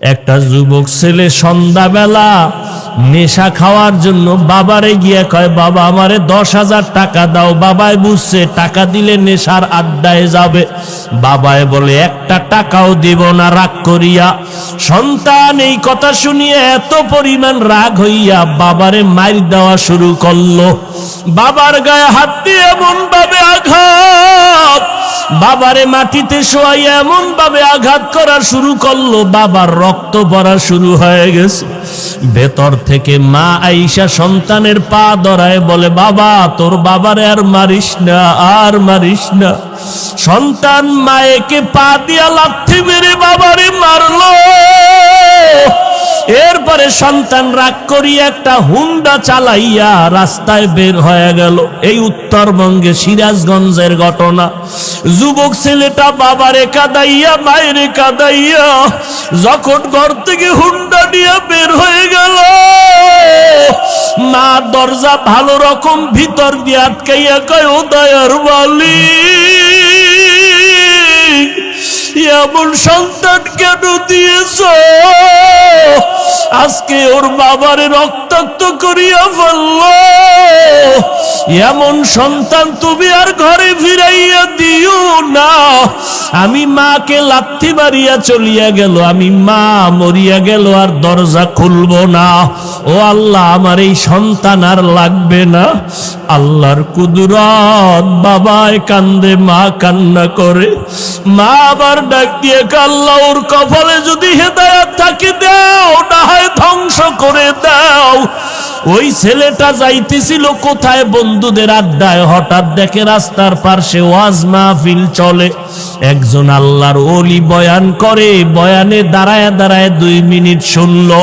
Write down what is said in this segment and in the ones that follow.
একটা যুবক ছেলে সন্ধ্যাবেলা নেশা খাওয়ার জন্য বাবারে গিয়ে কয়, বাবা আমারে 10,000 টাকা দাও। বাবায় বুঝছে টাকা দিলে নেশার আড্ডায় যাবে। বাবায় বলে, একটা টাকাও দিব না, রাগ করিয়া। সন্তান এই কথা শুনিয়ে এত পরিমাণ রাগ হইয়া বাবারে মাইর দেওয়া শুরু করলো। বাবার গায়ে হাত দিয়ে এমন ভাবে আঘাত, বাবারে মাটিতে শোয়াইয়া এমন ভাবে আঘাত করা শুরু করলো, বাবার রক্ত পড়া শুরু হয়ে গেছে। ভেতর থেকে মা আইসা সন্তানের পা ধরায় বলে, বাবা তোর বাবারে আর মারিস না, আর মারিস না। সন্তান মায়েকে পা দিয়া লাথি মেরে বাবারে মারলো। এরপরে সন্তান রাগ করিয়া একটা হুন্ডা চালাইয়া রাস্তায় বের হয়ে গেল। এই উত্তরবঙ্গে সিরাজগঞ্জের ঘটনা। যুবক ছেলেটা বাবারে কাঁদাইয়া মায়েরে কাঁদাইয়া যখন ঘর থেকে হুন্ডা নিয়ে বের হয়ে গেল, মা দরজা ভালো রকম ভিতর দিয়ে আটকাইয়া কয়, ও দয়ার মালিক, এমন সন্তান কেন দিয়েছ? আজকে ওর বাবারে রক্তাক্ত করিয়া ফেলল। এমন সন্তান তুমি আর ঘরে ফিরাইয়া দিও না। আমি মাকে লাথি মারিয়া চলিয়া গেল, আমি মা মরিয়া গেল আর দরজা খুলব না। ও আল্লাহ, আমার এই সন্তান আর লাগবে না। আল্লাহর কুদরত, বাবায় কান্দে, মা কান্না করে। মা আবার ডাক দিয়ে, আল্লাহ ওর কপালে যদি হেদায়েত থাকে দাও, না হয় ধ্বংস করে দাও। ওই ছেলেটা যাইতেছিল কোথায়? বন্ধুদের আড্ডায়। হঠাৎ দেখে রাস্তার পাশে ওয়াজ মাহফিল চলে, একজন আল্লাহর ওলি বয়ান করে। বয়ানে দাঁড়ায় দাঁড়ায় 2 মিনিট শুনলো।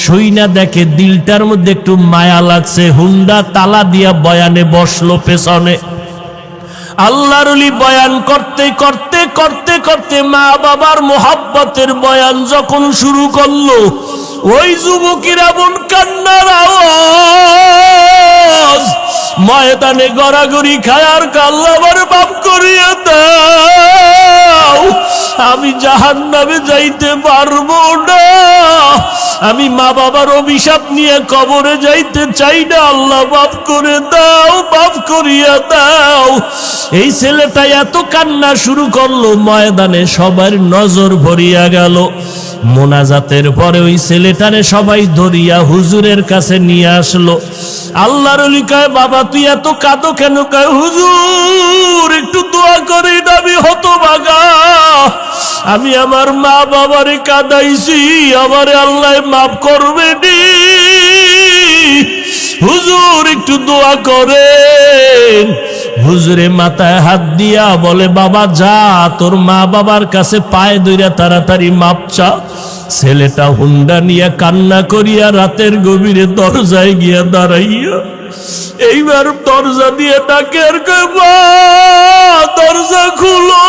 শুইনা দেখে দিলটার মধ্যে একটু মায়া লাগছে। হুন্ডা তালা দিয়া বয়ানে বসলো পেছনে। আল্লাহর ওলি বয়ান করতে করতে করতে করতে মা বাবার মোহাব্বতের বয়ান যখন শুরু করলো, ওই যুবকের এমন কান্নার আওয়াজ, ময়দানে গড়াগড়ি খায় আর আল্লাহ আমার মাফ করিয়ে দাও, আমি জাহান্নামে যাইতে পারবো না, আমি মা বাবার অভিশাপ নিয়ে কবরে যাইতে চাই না, আল্লাহ মাফ করে দাও, মাফ করিয়া দাও। এই ছেলেটা এত কান্না শুরু করলো, ময়দানে সবার নজর ভরিয়া গেল। মোনাজাতের পরে ওই ছেলেটারে সবাই ধরিয়া হুজুরের কাছে নিয়ে আসলো। আল্লাহর ওলি কয়, বাবা তুই এত কাঁদো কেন? কয়, হুজুর একটু দোয়া করে, আমি হতভাগা, আমি আমার মা বাবারে কাঁদাইছি, আমারে আল্লাহ মাফ করবে নি, হুজুর একটু দোয়া করেন। হুজুরে মাথায় হাত দিয়া বলে, বাবা যা, তোর মা বাবার কাছে পায়ে ধইরা তাড়াতাড়ি মাপ চা। ছেলেটা হুন্ডা নিয়ে কান্না করিয়া রাতের গভীরে দরজায় গিয়া দাঁড়াইয়া এইবার দরজা দিয়ে ডাকে আর কয়, মা দরজা খুলো,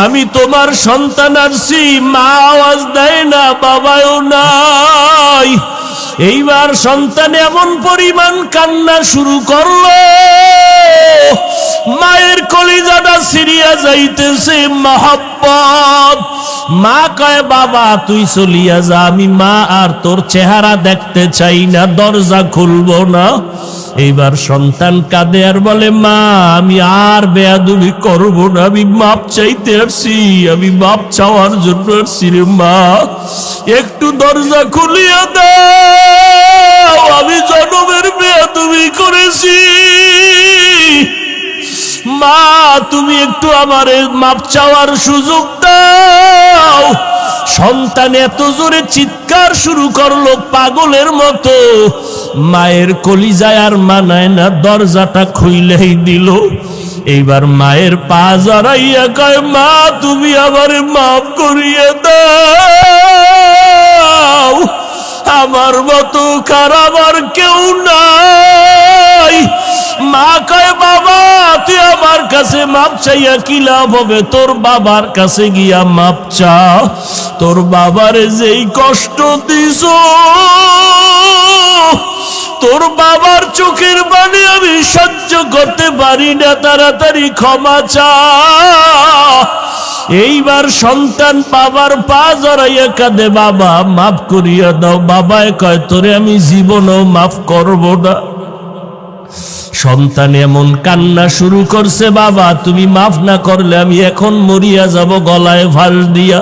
আমি তোমার সন্তান আসছি। মা আওয়াজ দেয় না, বাবাও নাই। এইবার সন্তান এমন পরিমাণ কান্না শুরু করলো, মায়ের কলিজাটা ছিঁড়িয়া যাইতেছে মহব্বত। মা কয়, বাবা তুই চলিয়া যা, আমি মা আর তোর চেহারা দেখতে চাই না, দরজা খুলবো না। এইবার সন্তান কাঁদে আর বলে, মা আমি আর বেয়াদবি করব না, আমি মাপ চাইতে আসছি, আমি মাপ চাওয়ার জন্য আসছি রে মা, একটু দরজা খুলিয়া দাও, আমি জনমের বেয়াদবি করেছি, মা তুমি একটু আমারে মাপ চাওয়ার সুযোগ দাও। সন্তান এত জোরে চিৎকার শুরু করলো পাগলের মতো, মায়ের কলিজায় আর মানায় না, দরজাটা খুইলেই দিল। এইবার মায়ের পা জড়াইয়া কয়, মা তুমি আমারে মাফ করিয়ে দাও, আমার মতো খারাপ আর কেউ নাই। মা কয়, বাবা তুই আমার কাছে মাপ চাইয়া কি লাভ হবে? তোর বাবার কাছে গিয়া মাপ চা, তোর বাবারে যেই কষ্ট দিছ, তোর বাবার চোখের পানি আমি সহ্য করতে পারি না, তাড়াতাড়ি ক্ষমা চা। এইবার সন্তান বাবার পা জড়াইয়া কাঁদে, বাবা মাফ করিয়া দাও। বাবায় কয়, তোরে আমি জীবনও মাফ করব না। সন্তান এমন কান্না শুরু করছে, বাবা তুমি মাফ না করলে আমি এখন মরিয়া যাব গলায় ফাঁস দিয়া।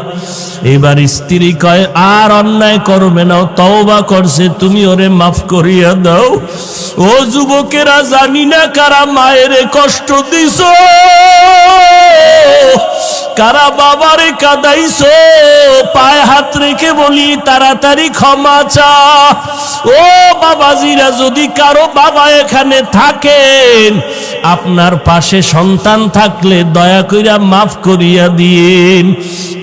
এবার স্ত্রী কয়, আর অন্যায় করবে না, তওবা করছে, তুমি ওরে মাফ করিয়া দাও। ও যুবকেরা, জানি না কারা মায়ের কষ্ট দিছো, কারা বাবারে কাঁদাইছো, পায়ে হাত রেখে বলি তাড়াতাড়ি ক্ষমা চা। ও বাবাজিরা, যদি কারো বাবা এখানে থাকেন, আপনার পাশে সন্তান থাকলে দয়া কইরা মাফ করিয়া দিন,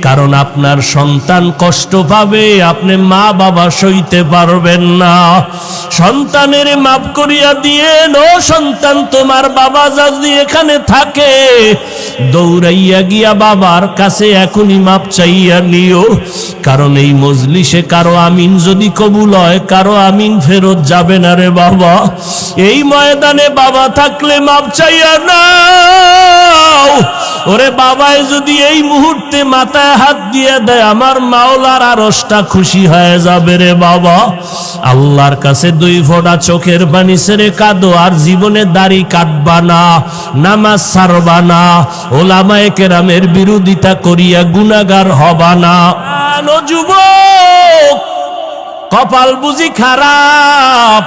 কারণ আপনার সন্তান কষ্ট পাবে, আপনি মা বাবা সইতে পারবেন না। সন্তানের মাফ করিয়া দিয়েন। ও সন্তান, তোমার বাবা যদি এখানে থাকে, দৌড়াইয়া গিয়া বাবার কাছে এখনই মাপ চাইয়া নিও, কারণ এই মজলিসে কারো আমিন যদি কবুল হয়, কারো আমিন ফেরত যাবে না রে বাবা। এই ময়দানে বাবা থাকলে মাপ চাইয়া নাও। ওরে বাবায় যদি এই মুহূর্তে মাথায় হাত দিয়ে দেয়, আমার মাওলার আরশটা খুশি হয়ে যাবে রে বাবা। আল্লাহর কাছে 2 ফোঁটা চোখের পানি ছেড়ে কাঁদো, আর জীবনে দাড়ি কাটবা না, নামাজ ছাড়বা না, ওলামায়ে কেরামের বিরোধিতা করিয়া গুনাহগার হবা না। ও যুবক, কপাল বুঝি খারাপ?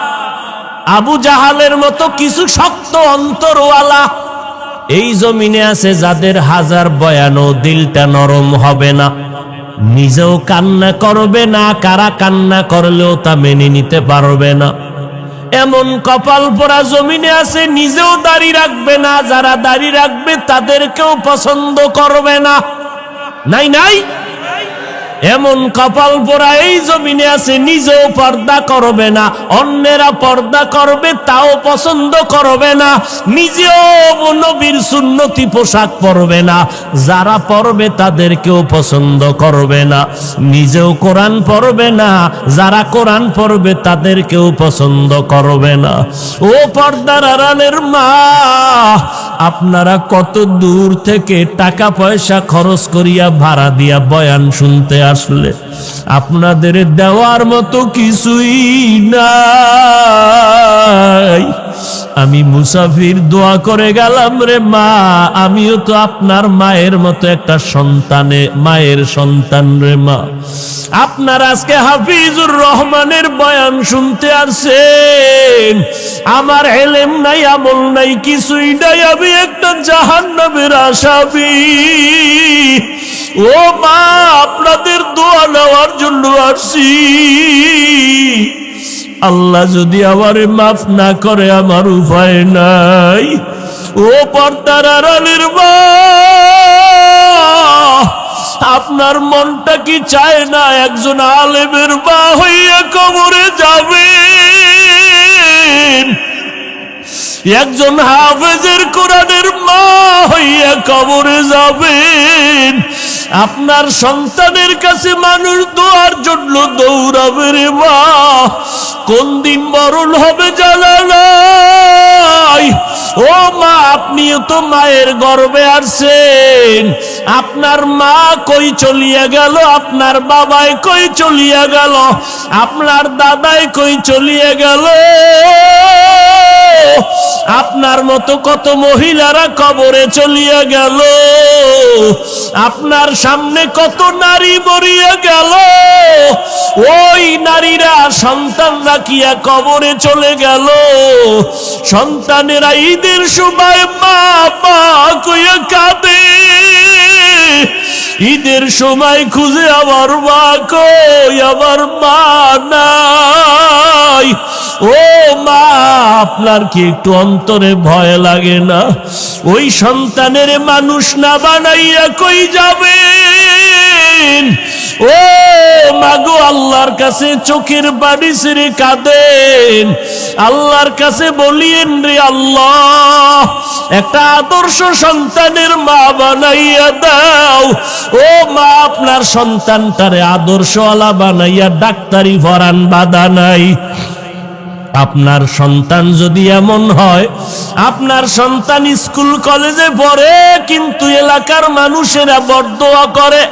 আবু জাহালের মতো কিছু শক্ত অন্তরওয়ালা এই জমিনে আছে, যাদের হাজার বয়ানও দিলটা নরম হবে না, নিজেও কান্না করবে না, কারা কান্না করলেও তা মেনে নিতে পারবে না। এমন কপাল পোড়া জমিনে আছে, নিজেও দাড়ি রাখবে না, যারা দাড়ি রাখবে তাদেরকেও পছন্দ করবে না। নাই নাই, এমন কপাল পোড়া এই জমিনে আছে, নিজেও পর্দা করবে না, অন্যেরা পর্দা করবে তাও পছন্দ করবে না, নিজেও নবীর সুন্নতি পোশাক পরবে না, যারা পরবে তাদেরকেও পছন্দ করবে না, নিজেও কোরআন পড়বে না, যারা কোরআন পড়বে তাদেরকেও পছন্দ করবে না। ও পর্দার আড়ালের মা, আপনারা কত দূর থেকে টাকা পয়সা খরচ করিয়া ভাড়া দিয়া বয়ান শুনতে আসলে, আপনাদের দেওয়ার মতো কিছুই নাই। আমি মুসাফির, দোয়া করে গেলাম রে মা, আমিও তো আপনার মায়ের মতো একটা সন্তানে, মায়ের সন্তান রে মা। আপনার আজকে হাফিজুর রহমানের বয়ান শুনতে আসছেন, আমার এলেম নাই, আমল নাই, কিছুই নাই, আমি একটা জাহান্নামের আসামি। ও মা, আপনাদের দোয়া নেওয়ার জন্য আসছি। আল্লাহ যদি আমারে মাফ না করে, আমার উপায় নাই। ও পর্দার আড়ালের মা, আপনার মনটা কি চায় না একজন আলেমের মা হইয়া কবরে যাবেন, একজন হাফেজের কোরআনের মা হইয়া কবরে যাবেন? আপনার সন্তানের কাছে মানুষ দোয়ার জন্য দৌড়াবে রে মা, কোন দিন মরণ হবে জানা নাই। ও মা, আপনিও তো মায়ের গর্ভে আসছেন, আপনার মা কই চলিয়া গেল, আপনার বাবাই কই চলিয়া গেল, আপনার দাদাই কই চলিয়া গেল, আপনার মতো কত মহিলারা কবরে চলিয়া গেল, আপনার সামনে কত নারী মরিয়া গেল, ওই নারীরা সন্তান রাখিয়া কবরে চলে গেল। সন্তানেরা ঈদের সময় মা মা কইয়া কাঁদে, ঈদের সময় খুঁজে আমার মা কই, আমার মা নাই। ও মা, আপনার কি একটু অন্তরে ভয় লাগে না? ওই সন্তানের মানুষ না বানাইয়া কই যাবেন? ও মাগো, আল্লাহর কাছে চোখের পানি ছেড়ে কাঁদেন, আল্লাহর কাছে বলিয়েন রে আল্লাহ, একটা আদর্শ সন্তানের মা বানাইয়া দাও। ও মা, আপনার সন্তানটারে আদর্শওয়ালা বানাইয়া ডাক্তারি পড়ান, বাধা নাই। আপনার সন্তান যদি এমন হয়, আপনার সন্তান স্কুল কলেজে পড়ে কিন্তু এলাকার মানুষেরা বরদোয়া করে,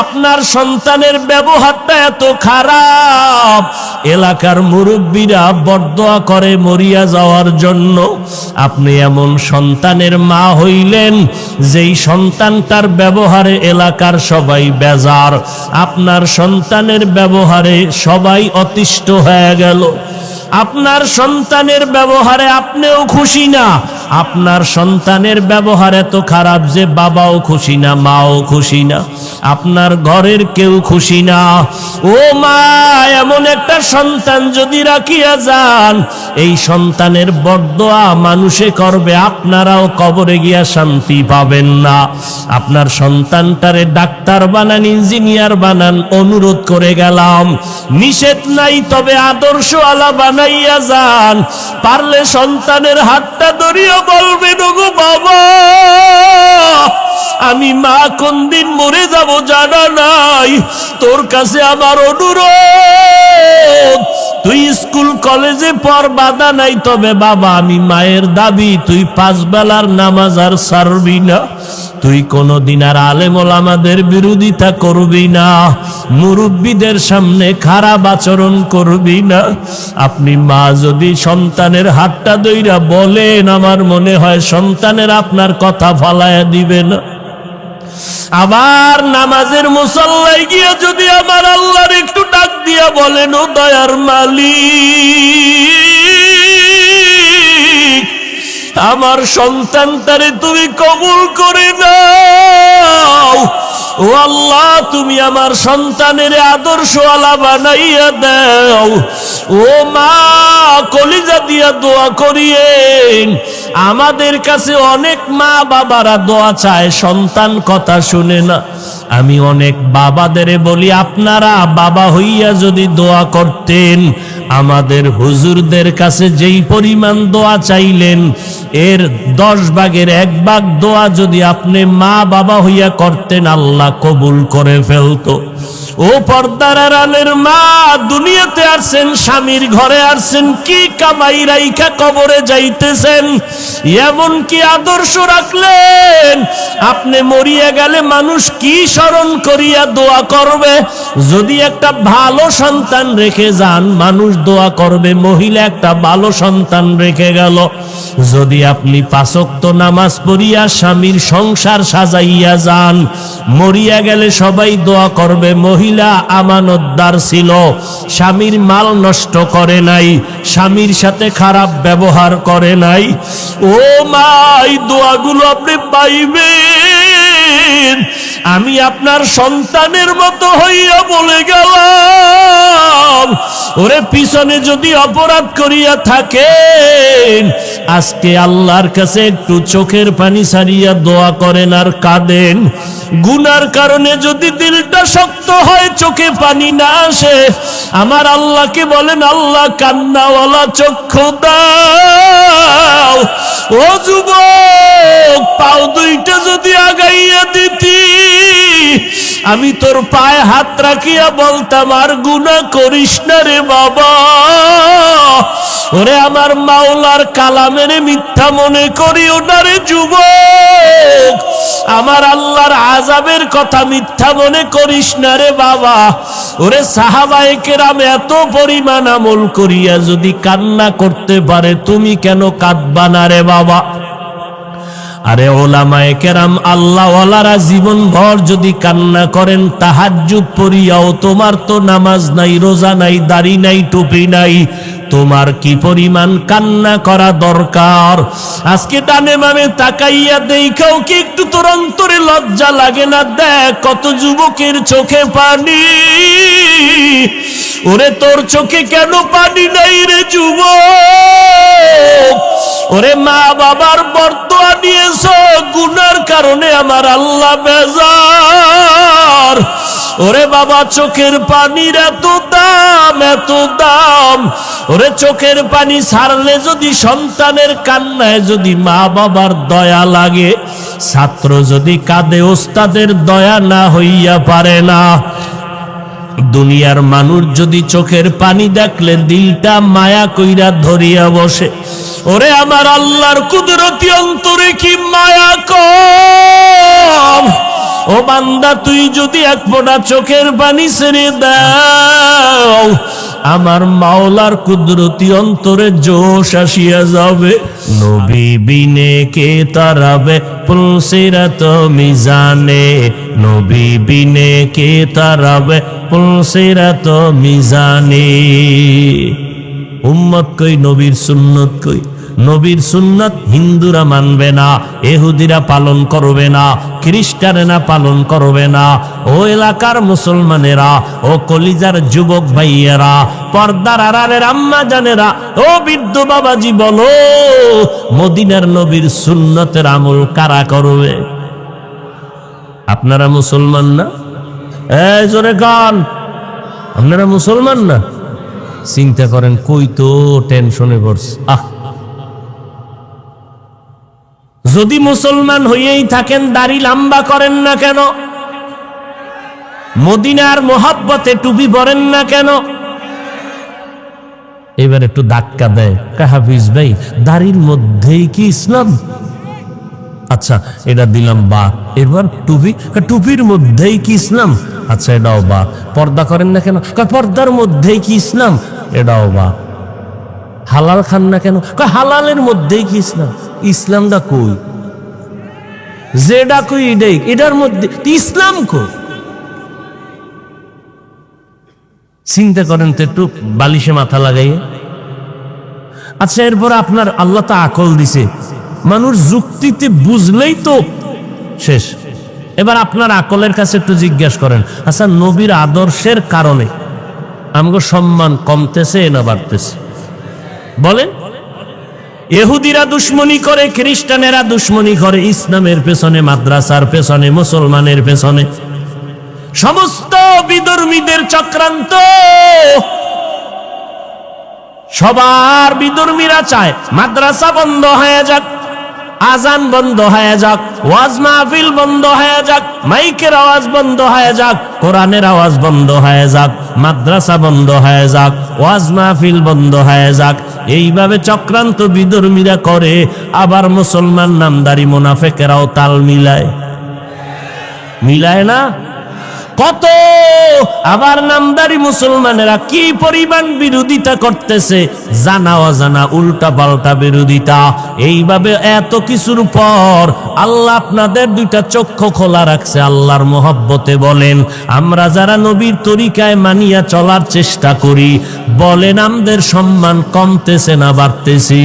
আপনার সন্তানের ব্যবহারটা এত খারাপ, এলাকার মুরব্বীরা বরদোয়া করে মরিয়া যাওয়ার জন্য, আপনি এমন সন্তানের মা হইলেন যেই সন্তানটার ব্যবহারে এলাকার সবাই বেজার, আপনার সন্তানের ব্যবহারে সবাই অতিষ্ঠ হয়ে গেল। আপনার সন্তানের ব্যবহারে আপনিও খুশি না, আপনার সন্তানের ব্যবহার এত খারাপ যে বাবাও খুশি না, মাও খুশি না, আপনার ঘরের কেউ খুশি না। ও মা, এমন একটা সন্তান যদি রাখিয়া যান, এই সন্তানের বরদোয়া মানুষে করবে, আপনারাও কবরে গিয়া শান্তি পাবেন না। আপনার সন্তানটারে ডাক্তার বানান, ইঞ্জিনিয়ার বানান, অনুরোধ করে গেলাম, নিষেধ নাই, তবে আদর্শ আলা বানাইয়া যান। পারলে সন্তানের হাতটা ধরিয়া বলবেন, ওগো বাবা, আমি মা কোন দিন মরে যাব জানা নাই, তোর কাছে আমার অনুরোধ, তুই স্কুল কলেজে পড়, বাধা নাই, তবে বাবা আমি মায়ের দাবি, তুই 5 বেলার নামাজ আর ছাড়বি না, তুই কোনদিন আর আলেম ওলামাদের বিরোধিতা করবি না, মুরব্বীদের সামনে খারাপ আচরণ করবি না। আপনি মা যদি সন্তানের হাতটা ধইরা বলেন, আমার মনে হয় সন্তানের আপনার কথা ফালায়া দিবে না। আবার নামাজের মুসল্লায় গিয়ে যদি আমার আল্লাহর একটু ডাক দিয়া বলেন, ও দয়ার মালিক, আমার সন্তানটারে তুমি কবুল করে নাও, ও আল্লাহ তুমি আমার সন্তানের আদর্শওয়ালা বানাইয়া দাও। ও মা, কলিজা দিয়া দোয়া করিয়েন। আমাদের কাছে অনেক মা বাবারা দোয়া চায়, সন্তান কথা শুনে না। আমি অনেক বাবাদের বলি, আপনারা বাবা হইয়া যদি দোয়া করতেন, আমাদের হুজুরদের কাছে যেই পরিমাণ দোয়া চাইলেন, এর 10 ভাগের 1 ভাগ দোয়া যদি আপনি মা বাবা হইয়া করতেন, আল্লাহ কবুল করে ফেলতো। ও পর্দার আড়ালের মা, দুনিয়াতে আসছেন, স্বামীর ঘরে আসছেন, কি কামাই রাইখা কবরে যাইতেছেন, এমন কি আদর্শ রাখলেন, আপনি মরিয়া গেলে মানুষ কি স্মরণ করিয়া দোয়া করবে? যদি একটা ভালো সন্তান রেখে যান, মানুষ দোয়া করবে, মহিলা একটা ভালো সন্তান রেখে গেল। যদি আপনি 5 ওয়াক্ত নামাজ পড়িয়া স্বামীর সংসার সাজাইয়া যান, মরিয়া গেলে সবাই দোয়া করবে, মহিলা আমানতদার ছিল, স্বামীর মাল নষ্ট করে নাই, স্বামীর সাথে খারাপ ব্যবহার করে নাই। ও মা, এই দোয়াগুলো আপনি পাইবেন। আমি আপনার সন্তানের মতো হইয়া বলে গেলাম, ওরে পিছনে যদি অপরাধ করিয়া থাকেন, আজকে আল্লাহর কাছে একটু চোখের পানি ছাড়িয়া দোয়া করেন আর কাঁদেন। গুনার কারণে যদি দিলটা শক্ত হয়, চোখে পানি না আসে, আমার আল্লাহকে বলেন, আল্লাহ কান্নাওয়ালা চক্ষু দাও। ও যুবক, পাও 2টা যদি আগাইয়া দিতি, আমি তোর পায়ে হাত রাখিয়া বলতাম, আর গুনাহ করিস না রে বাবা। ওরে আমার মাওলার কালামের মিথ্যা মনে করিও না রে যুবক, আমার আল্লাহর আযাবের কথা মিথ্যা মনে করিস না রে বাবা। ওরে সাহাবায়ে কেরাম এত পরিমাণ আমল করিয়া যদি কান্না করতে পারে, তুমি কেন কাঁদবা না রে বাবা? আরে ওলামায়ে কেরাম আল্লাহওয়ালারা জীবন ভর যদি কান্না করেন, তাহাজ্জুদ পড়িয়াও, তোমার তো নামাজ নাই, রোজা নাই, দাড়ি নাই, টুপি নাই, তোমার কি পরিমাণ কান্না করা দরকার? আজকে ডানে বামে তাকাইয়া দেখাও কি একটু তোর অন্তরে লজ্জা লাগে না? দেখ কত যুবকের চোখে পানি। ওরে তোর চোখে কেন পানি নাই রে যুবক? ওরে মা বাবার বরদোয়া নিয়েছ, গুনার কারণে আমার আল্লাহ বেজার। ওরে বাবা, চোখের পানির এত দাম, এত দাম। ওরে চোখের পানি ছাড়লে যদি সন্তানের কান্নায় যদি মা বাবার দয়া লাগে, ছাত্র যদি কাঁদে ওস্তাদের দয়া না হইয়া পারে না। দুনিয়ার মানুষ যদি চোখের পানি দেখলে দিলটা মায়া কইরা ধরিয়া বসে, ওরে আমার আল্লাহর কুদরতি অন্তরে কি মায়া কম। ও বান্দা, তুই যদি এক ফোঁটা চোখের পানি ছেড়ে দাও, আমার মাওলার কুদরতি অন্তরে জোশ আসিয়া যাবে। নবী বিনে কে তারাবে পুলসিরাত মিজানে, নবী বিনে কে তারাবে পুলসিরাত মিজানে। উম্মত কই, নবীর সুন্নত কই? নবীর সুন্নাত হিন্দুরা মানবে না, ইহুদিরা পালন করবে না, খ্রিস্টানেরা পালন করবে না। ও এলাকার মুসলমানেরা, ও কলিজার যুবক ভাইয়েরা, পর্দার আড়ালের আম্মা জানেরা, ও বৃদ্ধ বাবাজি, বলো মদিনার নবীর সুন্নতের আমল কারা করবে? আপনারা মুসলমান না? এই জোরে গান, আপনারা মুসলমান না? চিন্তা করেন কই তো টেনশনে পড়ছে। যদি মুসলমান হইয়াই থাকেন, দাড়ি লম্বা করেন না কেন? মদিনার মোহাব্বতে টুপি পরেন না কেন? এবার একটু ধাক্কা দেয়, হাফিজ ভাই দাড়ির মধ্যেই কি ইসলাম? আচ্ছা এটা দিলাম বা। এবার টুপি, টুপির মধ্যেই কি ইসলাম? আচ্ছা এটাও বা। পর্দা করেন না কেন? পর্দার মধ্যেই কি ইসলাম? এটাও বা। হালাল খান না কেন? হালালের মধ্যেই কি ইসলাম? ইসলামটা কই? যেটা কই এটাই, এটার মধ্যে ইসলাম কই? চিন্তা করেন তো একটু, বালিশে মাথা লাগাইয়ে। আচ্ছা এরপর আপনার আল্লাহ তো আকল দিছে, মানুষ যুক্তিতে বুঝলেই তো শেষ। এবার আপনার আকলের কাছে একটু জিজ্ঞাসা করেন, আচ্ছা নবীর আদর্শের কারণে আমাকে সম্মান কমতেছে না বাড়তেছে? বলেন। ইহুদিরা দুশ্মনী করে, খ্রিস্টানেরা দুশ্মনী করে, ইসলামের পেছনে, মাদ্রাসার পেছনে, মুসলমানের পেছনে সমস্ত বিধর্মীদের চক্রান্ত। সবার বিধর্মীরা চায় মাদ্রাসা বন্ধ হয়ে যাক, আজান বন্ধ হয়ে যাক, ওয়াজ মাহফিল বন্ধ হয়ে যাক, মাইকের আওয়াজ বন্ধ হয়ে যাক, কোরআনের আওয়াজ বন্ধ হয়ে যাক, মাদ্রাসা বন্ধ হয়ে যাক, ওয়াজ মাহফিল বন্ধ হয়ে যাক। এইভাবে চক্রান্ত বিধর্মীরা করে। আবার মুসলমান নামদারি মুনাফিকেরাও তাল মিলায়, মিলায় না? কত আবার নামদারি মুসলমানেরা কি পরিমাণ বিরোধিতা করতেছে, জানা অজানা উল্টা পাল্টা বিরোধিতা। এইভাবে এত কিছুর পর আল্লাহ আপনাদের দুইটা চক্ষু খোলা রাখছে। আল্লাহর মহব্বতে বলেন, আমরা যারা নবীর তরিকায় মানিয়া চলার চেষ্টা করি, বলেন আমাদের সম্মান কমতেছে না বাড়তেছি?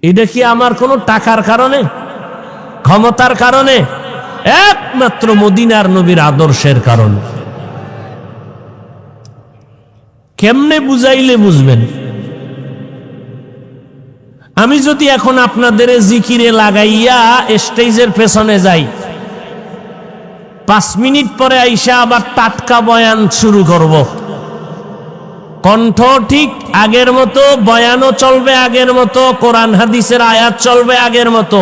এটা কি আমার কোনো টাকার কারণে, ক্ষমতার কারণে? একমাত্র মদিনার নবীর আদর্শের কারণে। কেমনে বুঝাইলে বুঝবেন? আমি যদি এখন আপনাদের জিকিরে লাগাইয়া স্টেজের পেছনে যাই, 5 মিনিট পরে আইসা আবার টাটকা বয়ান শুরু করব, কণ্ঠ ঠিক আগের মতো, বয়ানও চলবে আগের মতো, কোরআন হাদিসের আয়াত চলবে আগের মতো,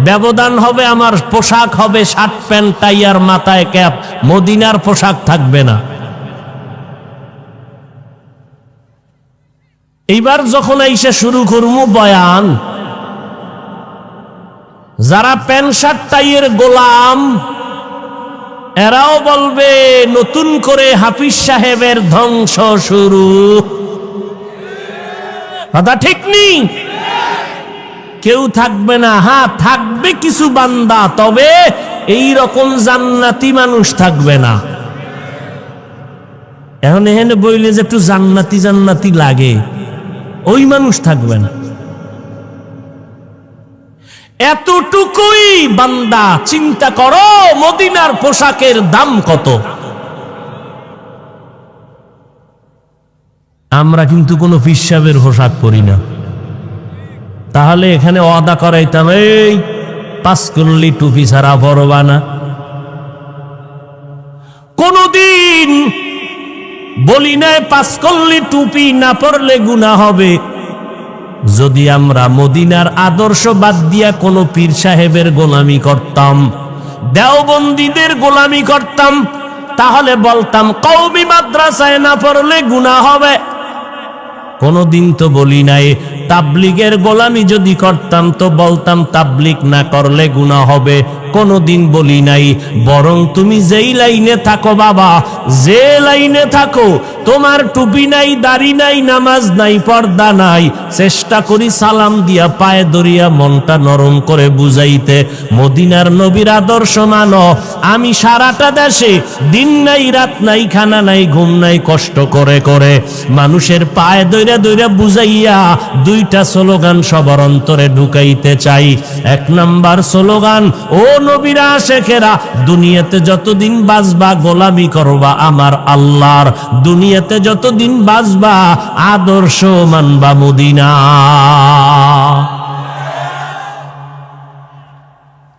ব্যবধান হবে আমার পোশাক হবে শার্ট প্যান্ট টাই আর মাথায় ক্যাপ, মদিনার পোশাক থাকবে না। এইবার যখন আইসা শুরু করবো বয়ান, যারা প্যান্ট শার্ট টাইয়ের গোলাম, এরাও বলবে নতুন করে হাফিজ সাহেবের ধ্বংস শুরু। কথা ঠিক নেই? কেউ থাকবে না। হ্যাঁ থাকবে কিছু বান্দা, তবে এই রকম জান্নাতি মানুষ থাকবে না। এখন এখানে বইলে যে একটু জান্নাতি জান্নাতি লাগে, ওই মানুষ থাকবে না। এতটুকুই বান্দা চিন্তা করো, মদিনার পোশাকের দাম কত? আমরা কিন্তু কোনো পিসাবের পোশাক পরি না। তাহলে এখানে ওয়াদা করাইতাম, এই 5 কল্লি টুপি ছাড়া পরবা না। কোনদিন বলি নাই 5 কল্লি টুপি না পরলে গুনাহ হবে। যদি আমরা মদিনার আদর্শ বাদ দিয়া কোনো পীর সাহেবের গোলামি করতাম, দেওবন্দীদের গোলামি করতাম, তাহলে বলতাম কওমি মাদ্রাসায় না পড়লে গুনাহ হবে। কোনদিন তো বলি নাই তাবলিগের গোলামি যদি করতাম তো বলতাম তাবলিগ না করলে গুনাহ হবে। কোনদিন বলি নাই। বরং তুমি যেই লাইনে থাকো বাবা, যে লাইনে থাকো, তোমার টুপি নাই, দাড়ি নাই, নামাজ নাই, পর্দা নাই, চেষ্টা করি সালাম দিয়া পায়ে ধরিয়া মনটা নরম করে বুঝাইতে মদিনার নবীর আদর্শ মানো। আমি সারাটা দেশে দিন নাই রাত নাই, খানা নাই, ঘুম নাই, কষ্ট করে করে মানুষের পায়ে ধইরা ধইরা বুঝাইয়া দুইটা স্লোগান সবার অন্তরে ঢুকাইতে চাই। এক নাম্বার স্লোগান, ও নবীরা আশেখেরা, দুনিয়াতে যতদিন বাঁচবা গোলামি করবা আমার আল্লাহর, দুনিয়াতে যতদিন বাঁচবা আদর্শ মানবা মদিনা।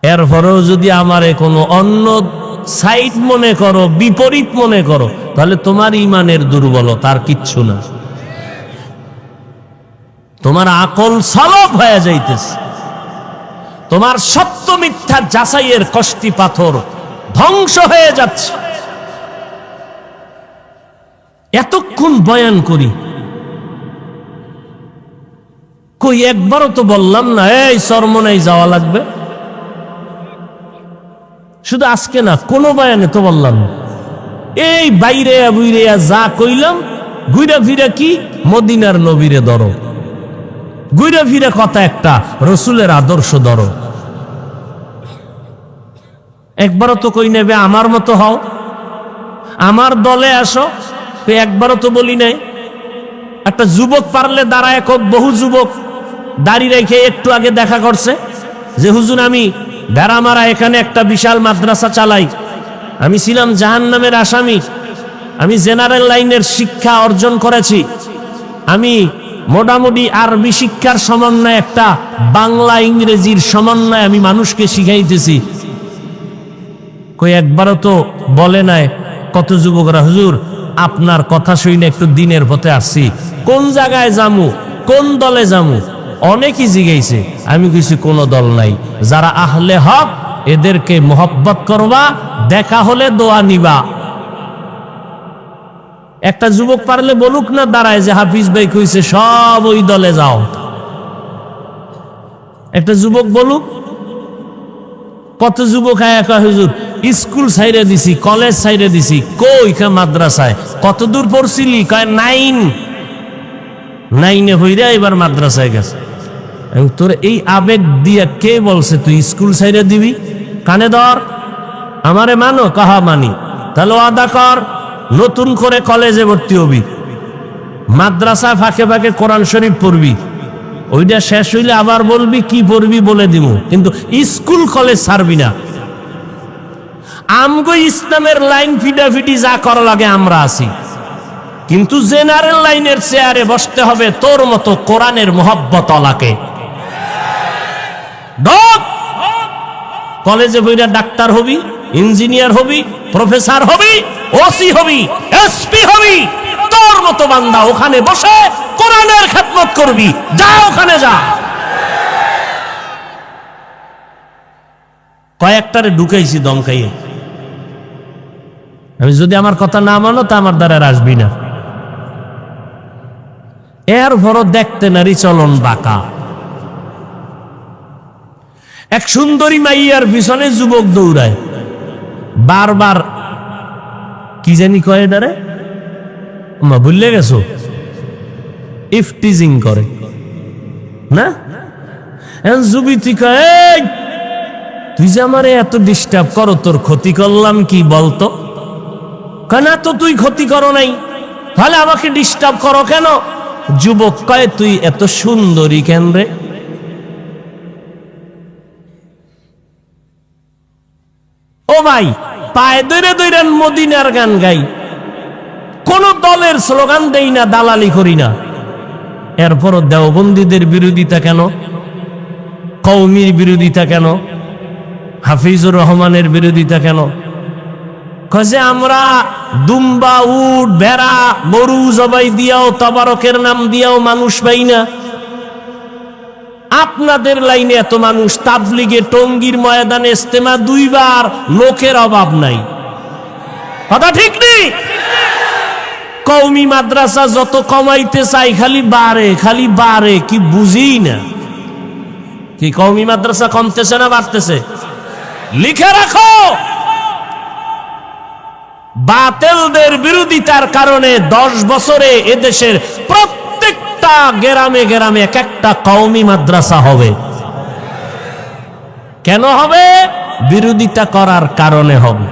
এরপরেও যদি আমারে কোনো অন্য সাইড মনে করো, বিপরীত মনে করো, তাহলে তোমার ইমানের দুর্বলতা, আর কিচ্ছু না। তোমার আকল সলব হয়ে যাইতেছে, তোমার সত্য মিথ্যা যাচাইয়ের কষ্টি পাথর ধ্বংস হয়ে যাচ্ছে। এতক্ষণ বয়ান করি, কই একবারও তো বললাম না এই চরমনাই যাওয়া লাগবে। শুধু আজকে না, কোনো বয়ানে তো বললাম না। এই বাইরে বুইরে যা কইলাম, ঘুরে ফিরে কি মদিনার নবীরে ধরো, ঘুরে ফিরে কথা একটা রসুলের আদর্শ ধরো। একবারও তো কই নেবে আমার মতো হও, আমার দলে আসো, একবারও তো বলি নাই। একটা যুবক পারলে দাঁড়ায় কোক, বহু যুবক দাড়ি রেখে একটু আগে দেখা করছে যে হুজুর আমি ভেড়ামারা এখানে একটা বিশাল মাদ্রাসা চালাই, আমি ছিলাম জাহান্নামের আসামি, আমি জেনারেল লাইনের শিক্ষা অর্জন করেছি, আমি মোটামুটি আরবি শিক্ষার সমন্বয় একটা বাংলা ইংরেজির সমন্বয় আমি মানুষকে শিখাইতেছি। কই একবারও তো বলে নাই কত যুবকরা হুজুর আপনার কথা শুনে একটু দিনের পথে আসছি, কোন জায়গায় যামু, কোন দলে যামু, অনেকই জিগাইছে। আমি কিছু কোনো দল নাই, যারা আহলে হক এদেরকে মোহব্বত করবা, দেখা হলে দোয়া নিবা। একটা যুবক পারলে বলুক না দাঁড়ায় যে হাফিজ ভাই কইছে সব ওই দলে যাও, একটা যুবক বলুক। কত যুবক একা হুজুর স্কুল সাইরে দিছি, কলেজ সাইরে দিছি, কই মাদ্রাসায় কত দূর পড়ছিলি, কয় নাইনে হইরা এবার মাদ্রাসায় গেছে। তোর এই আবেগ দিয়া কে বলছে তুই স্কুল সাইরে দিবি? কানে ধর, আমারে মানো, কাহা মানি, তাহলে আদা কর, নতুন করে কলেজে ভর্তি হবি, মাদ্রাসা ফাঁকে ফাঁকে কোরআন শরীফ পড়বি, ওইটা শেষ হইলে আবার বলবি কি পড়বি বলে দিব, কিন্তু স্কুল কলেজ ছাড়বি না। আমগো ইসলামের লাইন ফিটাফিটি যা করা লাগে আমরা আছি, কিন্তু জেনারেল লাইনের চেয়ারে বসতে হবে তোর মতো কোরআনের মোহব্বত ওয়ালাকে। কলেজে বইরা ডাক্তার হবি, ইঞ্জিনিয়ার হবি, প্রফেসর হবি, ওসি হবি, এসপি হবি, তোর মতো বান্দা ওখানে বসে কোরআনের খেদমত করবি, যা ওখানে যা। কয়েকটারে ঢুকাইছি দমকাইয়ে, আমি যদি আমার কথা না মানো তা আমার দ্বারা আসবি না। এর ভরো দেখতে নারী চলন বাঁকা। এক সুন্দরী মাইয়ার পিছনে যুবক দৌড়ায়, বারবার কি জানি কয় ডারে, ভুললে গেছো, ইফটিজিং করে না। যুবতী কয় তুই যে আমারে এত ডিস্টার্ব করো, তোর ক্ষতি করলাম কি বলতো? কেন তো তুই ক্ষতি করো নাই, তাহলে আমাকে ডিস্টার্ব করো কেন? যুবক কয় তুই এত সুন্দরী কেন রে? ও ভাই, পায়ে দৈরে দৈরে মদিনার গান গাই, কোন দলের স্লোগান দেই না, দালালি করি না। এরপরও দেওবন্দীদের বিরোধিতা কেন? কওমির বিরোধিতা কেন? হাফিজুর রহমানের বিরোধিতা কেন? কয়ে আমরা দুম্বা, উট, ভেড়া, গরু জবাই দিয়াও, তবারকের নাম দিয়াও মানুষ পাই না। আপনাদের লাইনে এত মানুষ, তাবলিগে টঙ্গীর ময়দানে ইস্তেমা 2 বার, লোকের অভাব নাই। কথা ঠিক নেই? কওমি মাদ্রাসা যত কমাইতে চাই খালি বাড়ে, কি বুঝি না। কি কওমি মাদ্রাসা কমতেছে না বাড়তেছে? লিখে রাখো, বাতিলদের বিরোধিতার কারণে 10 বছরে এদেশের প্রত্যেকটা গ্রামে গ্রামে এক একটা কওমি মাদ্রাসা হবে। কেন হবে? বিরোধিতা করার কারণে হবে।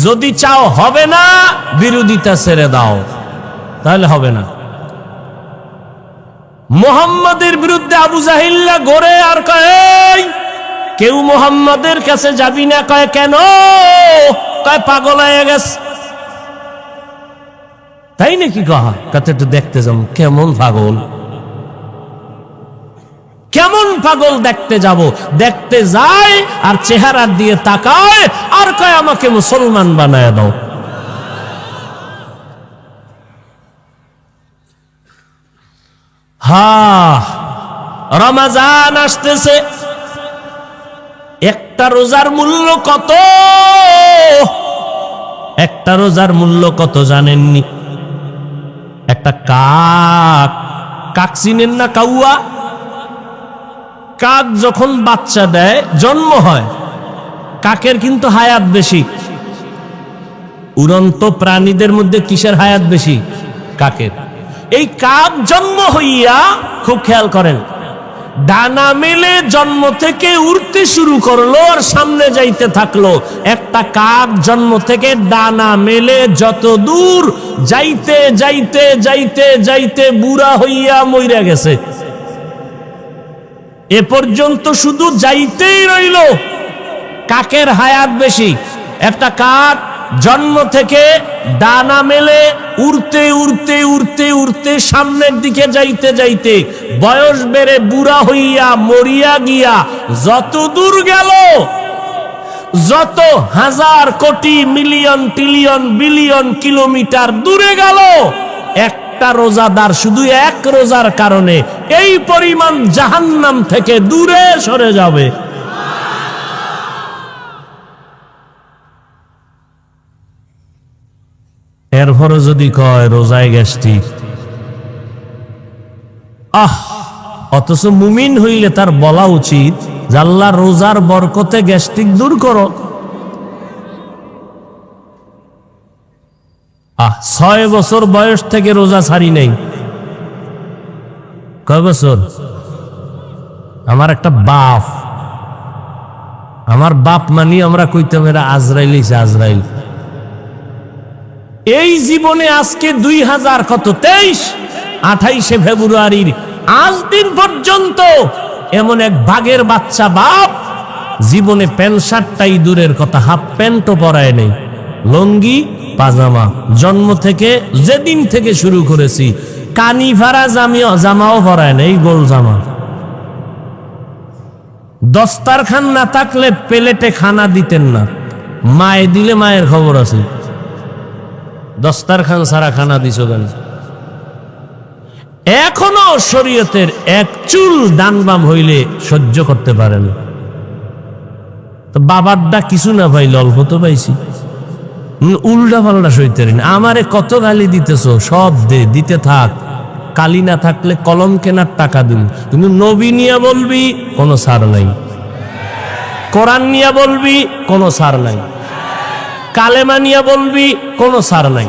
যদি চাও হবে না, বিরোধিতা ছেড়ে দাও, তাহলে হবে না। মুহাম্মাদের বিরুদ্ধে আবু জাহিল্লা গড়ে আর কয় কেউ মুহাম্মাদের কাছে যাবি না। কয় কেন? কয় পাগল হয়ে গেছে। তাই নাকি? কহা কত একটু দেখতে যাম কেমন পাগল, কেমন পাগল দেখতে যাব। দেখতে যায় আর চেহারা দিয়ে তাকায় আর কয় আমাকে মুসলমান বানায় দাও। রমজান আসতেছে, একটা রোজার মূল্য কত? একটা রোজার মূল্য কত জানেননি? একটা কাক চিনেন না? কাউয়া কাক যখন বাচ্চা দেয়, জন্ম হয়, কাকের কিন্তু হায়াত বেশি। উড়ন্ত প্রাণীদের মধ্যে কিসের হায়াত বেশি? কাকের। এই কাক জন্ম হইয়া, খুব খেয়াল করেন, ডানা মেলে জন্ম থেকে উড়তে শুরু করলো আর সামনে যাইতে থাকলো। একটা কাক জন্ম থেকে ডানা মেলে যত দূর যাইতে যাইতে যাইতে যাইতে বুড়া হইয়া মইরা গেছে। এ পর্যন্ত শুধু যাইতেই রইল। কাকের হায়াত বেশি। একটা কাক জন্ম থেকে ডানা মেলে উড়তে উড়তে উড়তে উড়তে সামনের দিকে যাইতে যাইতে বয়স বেড়ে বুড়া হইয়া মরিয়া গিয়া যত দূর গেল, যত হাজার কোটি মিলিয়ন ট্রিলিয়ন বিলিয়ন কিলোমিটার দূরে গেল, একটা রোজাদার শুধু এক রোজার কারণে এই পরিমাণ জাহান্নাম থেকে দূরে সরে যাবে। এরপরে যদি কয় রোজায় গ্যাস্ট্রিক, অথচ মুমিন হইলে তার বলা উচিত যে আল্লাহ রোজার বরকতে গ্যাস্ট্রিক দূর করো। 6 বছর বয়স থেকে রোজা ছাড়ি নাই। কয় বছর? আমার একটা বাপ, আমার বাপ মানি আমরা কইতাম এরা আজরাইল হইছে, আজরাইল। এই জীবনে আজকে 2023 ফেব্রুয়ারির আজ দিন পর্যন্ত এমন এক বাঘের বাচ্চা বাপ জীবনে প্যান্ট শার্টটাই দূরের কথা, হাফ প্যান্টও পরায় নেই, লঙ্গি পাজামা। জন্ম থেকে যেদিন থেকে শুরু করেছি কানি ফাড়া জামাও পরায় নেই, গোল জামা। দস্তারখান না থাকলে প্লেটে খানা দিতেন না, মায়ে দিলে মায়ের খবর আছে। দস্তারখান ছাড়া খানা দিছ কেন? এখনো শরীয়তের এক চুল ডান বাম হইলে সহ্য করতে পারেন। তো বাবারটা কিছু না পাইলে অল্প তো পাইছি, উল্টা পাল্টা সইতে না। আমারে কত গালি দিতেছ, সব দিতে থাক। কালি না থাকলে কলম কেনার টাকা দিন। তুমি নবী নিয়ে বলবি কোনো ছাড় নাই, কোরআন নিয়ে বলবি কোনো ছাড় নাই, কালেমা নিয়ে বলবি কোনো ছাড় নাই,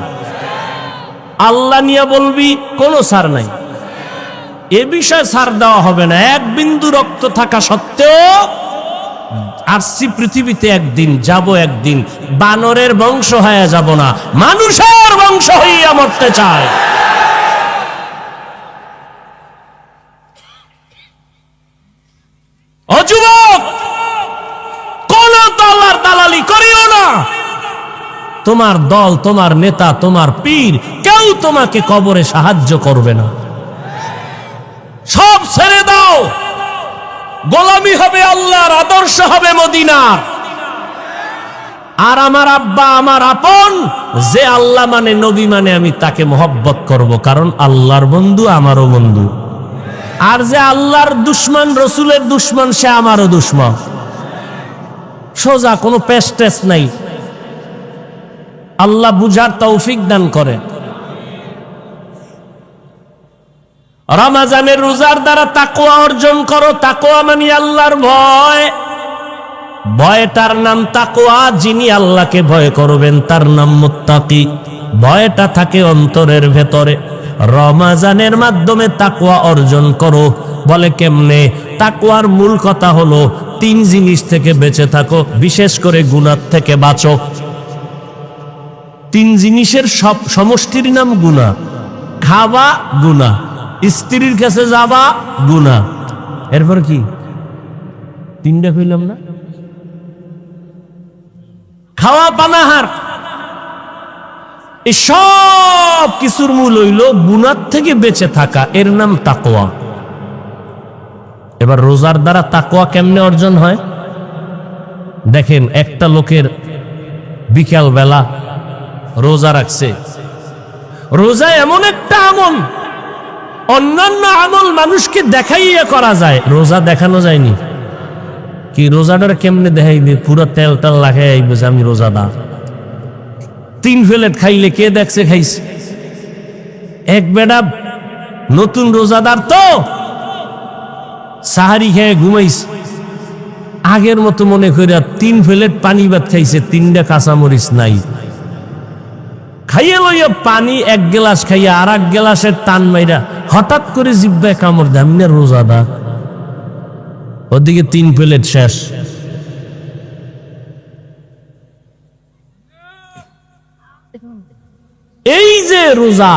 আল্লাহ নিয়ে বলবি কোনো ছাড় নাই। এ বিষয়ে ছাড় দেওয়া হবে না। এক বিন্দু রক্ত থাকা সত্ত্বেও আসছি পৃথিবীতে, একদিন যাব, একদিন বানরের বংশ হয়ে যাব না, মানুষের বংশ হইয়া মরতে চায়। ও যুবক, কোন দলের দালালি করিও না। তোমার দল, তোমার নেতা, তোমার পীর কেউ তোমাকে কবরে সাহায্য করবে না। সব ছেড়ে দাও। গোলামি হবে আল্লাহর, আদর্শ হবে মদিনার। আর আমার আব্বা আমার আপন, যে আল্লাহ মানে নবী মানে আমি তাকে মহব্বত করব, কারণ আল্লাহর বন্ধু আমারও বন্ধু। আর যে আল্লাহর দুশ্মন, রসুলের দুশ্মন, সে আমারও দুশ্মন। সোজা, কোনো পেশ টেস নাই। আল্লাহ বুঝার তৌফিক দান করে। রমজানের রোজার দ্বারা তাকওয়া অর্জন করো। তাকওয়া মানে আল্লাহর ভয়। ভয়টার নাম তাকওয়া। যিনি আল্লাহকে ভয় করবেন তার নাম মুত্তাকি। ভয়টা থাকে অন্তরের ভেতরে। রমজানের মাধ্যমে তাকওয়া অর্জন করো। বলে কেমনে? তাকওয়ার মূল কথা হলো 3 জিনিস থেকে বেঁচে থাকো, বিশেষ করে গুনাহ থেকে বাঁচো। 3 জিনিসের সব সমষ্টির নাম গুনাহ। খাওয়া গুনাহ, স্ত্রীর কাছে যাবা গুনাহ, এরপর কি 3টা কইলাম না? খাওয়া পানাহার, এই সব কিছুর মূল হইল গুনাহ থেকে বেঁচে থাকা, এর নাম তাকওয়া। এবার রোজার দ্বারা তাকওয়া কেমনে অর্জন হয়? দেখেন, একটা লোকের বিকাল বেলা রোজা রাখছে। রোজা এমন একটা আমল, অন্যান্য আমল মানুষকে দেখাইয়া করা যায়, রোজা দেখানো যায়নি। কি রোজাটার কেমনে দেখাইবে? পুরো তেল তেল লাগাই আইবে যে আমি রোজাদার। 3 প্লেট খাইলে কে দেখছে খাইছে? এক বেটা নতুন রোজাদার তো সাহারি খেয়ে ঘুমাইছে, আগের মতো মনে করিয়া 3 প্লেট পানি ভাত খাইছে, 3টা কাঁচামরিচ নাই। খাইয়া লইয়া পানি 1 গ্লাস খাইয়া আর 1 গ্লাসের টান মাইরা হঠাৎ করে জিব্বায় কামড় দেয়, আমি না রোজাদার। ওদিকে 3 প্লেট শেষ। এই যে রোজা,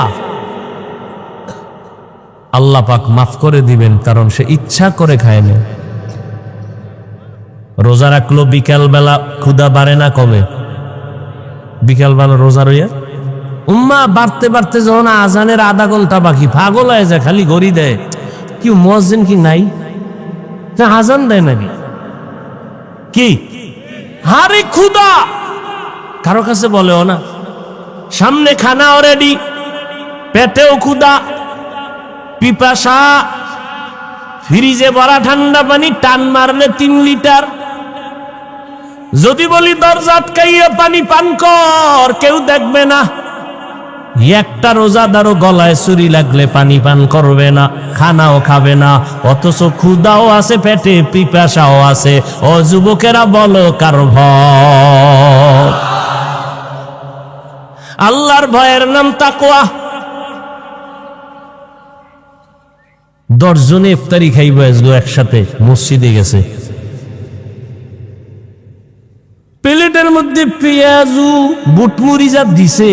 আল্লাহ পাক মাফ করে দিবেন, কারণ সে ইচ্ছা করে খায় না। রোজা রাখলো, বিকাল বেলা ক্ষুধা বাড়ে না কমে? বিকাল বেলা রোজা রইয়া উম্মা বাড়তে বাড়তে যখন আজানের আধা ঘন্টা বাকি, পাগল হয়ে যায়, খালি ঘড়ি দেয়। কি মুয়াজ্জিন কি নাই? আজান দেয় নাকি? কি হারে ক্ষুধা, কারো কাছে বলেও না। সামনে খানা অলরেডি, পেটেও ক্ষুধা, পিপাসা, ফ্রিজে ভরা ঠান্ডা পানি, টান মারলে 3 লিটার। যদি বলি দরজা আটকাইয়া পানি পান কর, কেউ দেখবে না। একটা রোজাদারও গলায় ছুরি লাগলে পানি পান করবে না, খানাও খাবে না, অথচ ক্ষুধাও আছে পেটে, পিপাসাও আছে। ও যুবকেরা, বলো কার ভয়? আল্লাহর ভয়ের নাম তাকওয়া। 10 জনে ইফতারি খাইব একসাথে, মসজিদে গেছে, প্লেটের মধ্যে পেঁয়াজু বুটমুড়ি যা দিছে,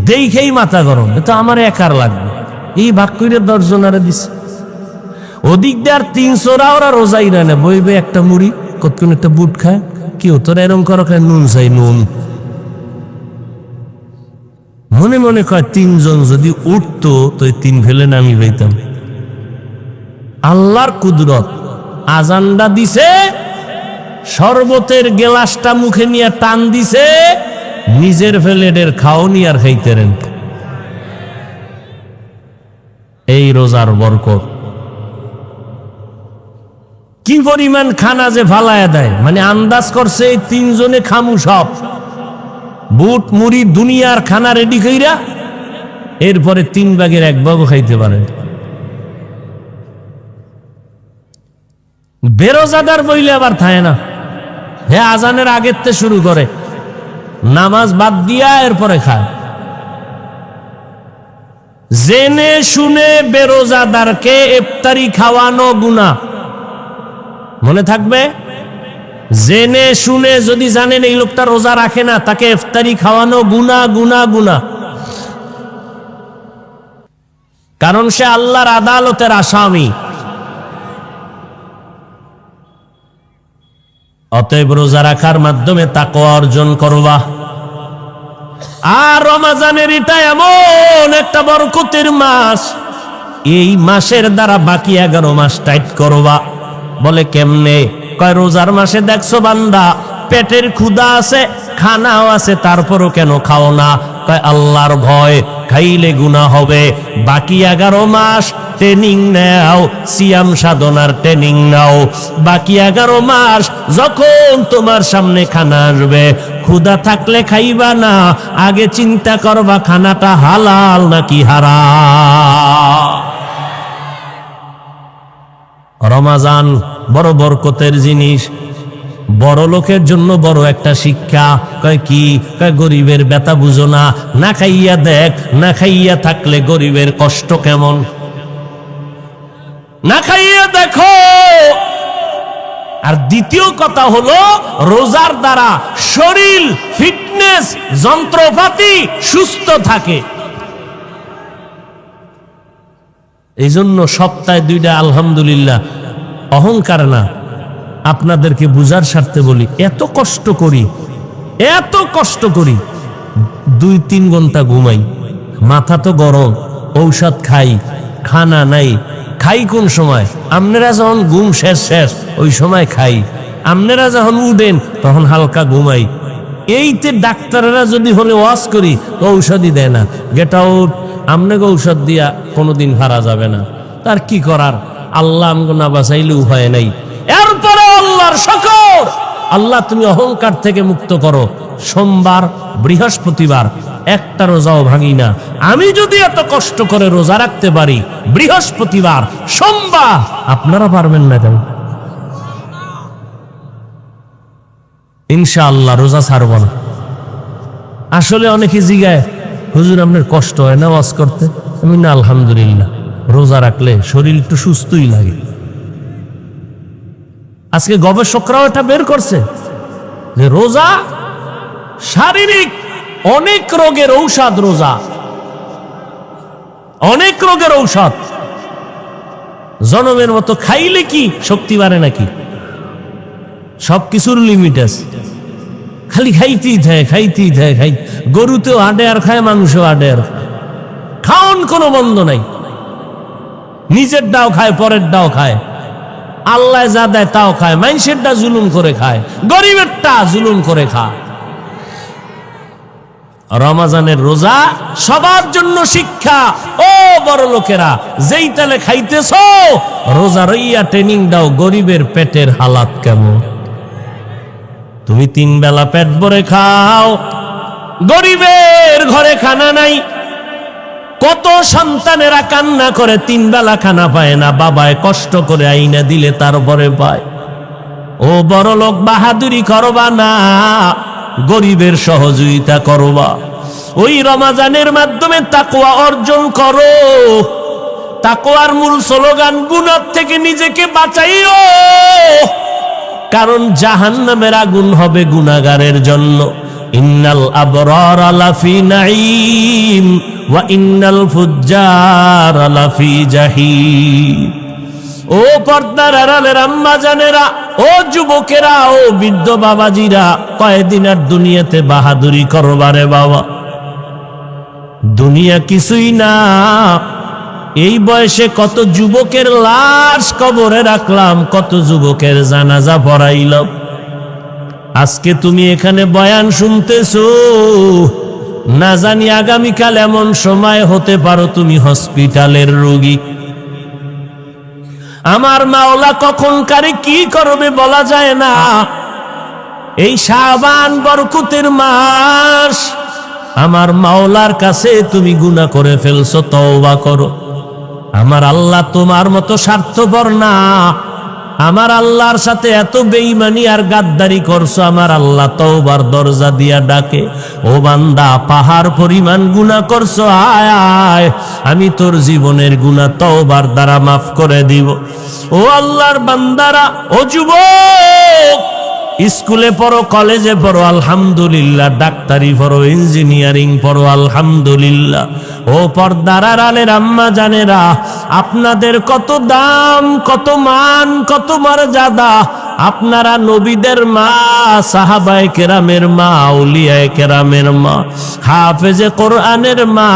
দেখেই মাথা গরম। এটা আমার একার লাগবে, এই ভাগ করে 10 জনারে দিছে। ওদিক দিয়ে আর 300রা ওরা রোজাই না বইবে, একটা মুড়ি কতক্ষণ একটা বুট খায়। কি তোরা এরম করো? খায় নুন চাই নুন। মনে মনে কয় 3 জন যদি উঠতো তো 3 ফেলে নামি পাইতাম। আল্লাহর কুদরত, আজানটা দিছে, শরবতের গ্লাসটা মুখে নিয়ে টান দিছে, নিজের প্লেটের খাওনি আর খাইতেরেন। এই রোজার বরকত। কি পরিমাণ খানা যে ফালায়া দেয়, মানে আন্দাজ করছে এই 3 জনে খামু সব, বুট মুড়ি দুনিয়ার খানা রেডি কইরা, এরপরে 3 ভাগের 1 ভাগও খাইতে পারে। বেরোজাদার বইলে আবার থাকে না, হে আজানের আগের থেকে শুরু করে, নামাজ বাদ দিয়া এরপরে খায়। জেনে শুনে বেরোজাদারকে ইফতারি খাওয়ানো গুনাহ, মনে থাকবে। জেনে শুনে যদি জানেন এই লোকটা রোজা রাখে না, তাকে ইফতারি খাওয়ানো গুনাহ গুনাহ গুনাহ, কারণ সে আল্লাহর আদালতের আসামি। অতএব রোজা রাখার মাধ্যমে তাকওয়া অর্জন করবা। আর রমজানের এটা এমন একটা বরকতের মাস, এই মাসের দ্বারা বাকি 11 মাস টাইট করবা। বলে কেমনে? কয় রোজার মাসে দেখছো বান্দা পেটের ক্ষুধা আছে, খানাও আছে, তারপরও কেন খাও না? কয় আল্লাহর ভয়, খাইলে গুনাহ হবে। বাকি 11 মাস ট্রেনিং নাও, সিয়াম সাধনার ট্রেনিং নাও। বাকি 11 মাস যখন তোমার সামনে খানা আসবে, ক্ষুধা থাকলে খাইবা না, আগে চিন্তা করবা খানাটা হালাল নাকি হারাম। রমাজান বড় বরকতের জিনিস, বড় লোকের জন্য বড় একটা শিক্ষা। কয় কি? কয় গরিবের ব্যথা বুঝো না, না খাইয়া দেখ, না খাইয়া থাকলে গরিবের কষ্ট কেমন, না খাইয়া দেখো। আর দ্বিতীয় কথা হলো, রোজার দ্বারা শরীর ফিটনেস যন্ত্রপাতি সুস্থ থাকে। এই জন্য সপ্তাহে 2টা আলহামদুলিল্লাহ। অহংকার না, আপনাদেরকে বুঝার স্বার্থে বলি, এত কষ্ট করি, 2-3 ঘন্টা ঘুমাই, মাথা তো গরম, ঔষধ খাই, খানা নাই। খাই কোন সময়? আপনারা যখন ঘুম শেষ ওই সময় খাই, আপনারা যখন উঠেন তখন হালকা ঘুমাই। এইতে ডাক্তারেরা যদি হলে ওয়াজ করি তো ঔষধই দেয় না, গেট আউট, আপনাকে ঔষধ দিয়া কোনোদিন হারা যাবে না। তার কি করার, আল্লাহ আমগো না বাঁচাইলেও হয় নাই। এরপরে আল্লাহর শুকর, আল্লাহ তুমি অহংকার থেকে মুক্ত করো। সোমবার, বৃহস্পতিবার একটা রোজাও ভাঙি না। আমি যদি এত কষ্ট করে রোজা রাখতে পারি, বৃহস্পতিবার, সোমবার, আপনারা পারবেন না কেন? ইনশাআল্লাহ রোজা ছাড়ব না। আসলে অনেকে জিগায়, হুজুর আপনার কষ্ট হয় না ওয়াজ করতে? আমি না, আলহামদুলিল্লাহ, রোজা রাখলে শরীর একটু সুস্থই লাগে। আজকে গবেষকরাও এটা বের করছে যে রোজা শারীরিক অনেক রোগের ঔষধ, রোজা অনেক রোগের ঔষধ। জনমের মতো খাইলে কি শক্তি বাড়ে নাকি? সবকিছুর লিমিট আছে, খালি খাইতেই থাকে। গরুতেও আডে আর খায়, মাংসও আডে আর খায়, খাওন কোনো বন্ধ নাই। নিজের ডাও খায়, পরের ডাও খায়, আল্লাহ যা দেয় তাও খায়, মানুষেরটা জুলুম করে খায়, গরিবেরটা জুলুম করে খায়। রমাজানের রোজা সবার জন্য শিক্ষা। ও বড় লোকেরা, যেই তালে খাইতেছ, রোজা রইয়া ট্রেনিং দাও, গরিবের পেটের হালাত কেমন। তুমি 3 বেলা পেট ভরে খাও, গরিবের ঘরে খানা নাই। কত সন্তানেরা কান্না করে 3 বেলা খানা পায় না, বাবায় কষ্ট করে আইনা দিলে তারপরে পায়। ও বড় লোক, বাহাদুরি করবা না, গরিবের সহযোগিতা করবা। ওই রমাজানের মাধ্যমে তাকওয়া অর্জন করো। তাকওয়ার মূল স্লোগান, গুনাহ থেকে নিজেকে বাঁচাইও, কারণ জাহান্নামের আগুন হবে গুনাহগারের জন্য। ইন্নাল আবরারা লাফি নাঈম ওয়া ইন্নাল ফুজ্জারা লাফি জাহিম। ও পর্দার আড়ালের আম্মা জানেরা, ও যুবকেরা, ও বৃদ্ধ বাবাজিরা, কয়দিন আর দুনিয়াতে বাহাদুরি করবারে বাবা। দুনিয়া কিছুই না। এই বয়সে কত যুবকের লাশ কবরে রাখলাম, কত যুবকের জানাজা পড়াইলাম। আজকে তুমি এখানে বয়ান শুনতেছো, না জানি আগামীকাল এমন সময় হতে পারো তুমি হসপিটালের রোগী। আমার মাওলা কখন কারে কি করবে বলা যায় না। এই শাবান বরকতের মাস, আমার মাওলার কাছে তুমি গুনাহ করে ফেলছো, তওবা করো। আমার আল্লাহ তোমার মতো স্বার্থপর না। আমার আল্লাহর সাথে এত বেঈমানি আর গাদ্দারি করছো, আমার আল্লাহ তওবার দরজা দিয়া ডাকে, ও বান্দা, পাহাড় পরিমাণ গুনাহ করছো, আয় আয়, আমি তোর জীবনের গুনাহ তওবার দ্বারা মাফ করে দিব। ও আল্লাহর বান্দারা, ও যুবক, স্কুলে পড়ো, কলেজে পড়ো, আলহামদুলিল্লাহ, ডাক্তারি পড়ো, ইঞ্জিনিয়ারিং পড়ো, আলহামদুলিল্লাহ। ও পর্দার আড়ালের আম্মা জানেরা, আপনাদের কত দাম, কত মান, কত মর্যাদা। আপনারা নবীদের মা, সাহাবায়ে কেরামের মা, আউলিয়ায়ে কেরামের মা, হাফেজে কোরআনের মা।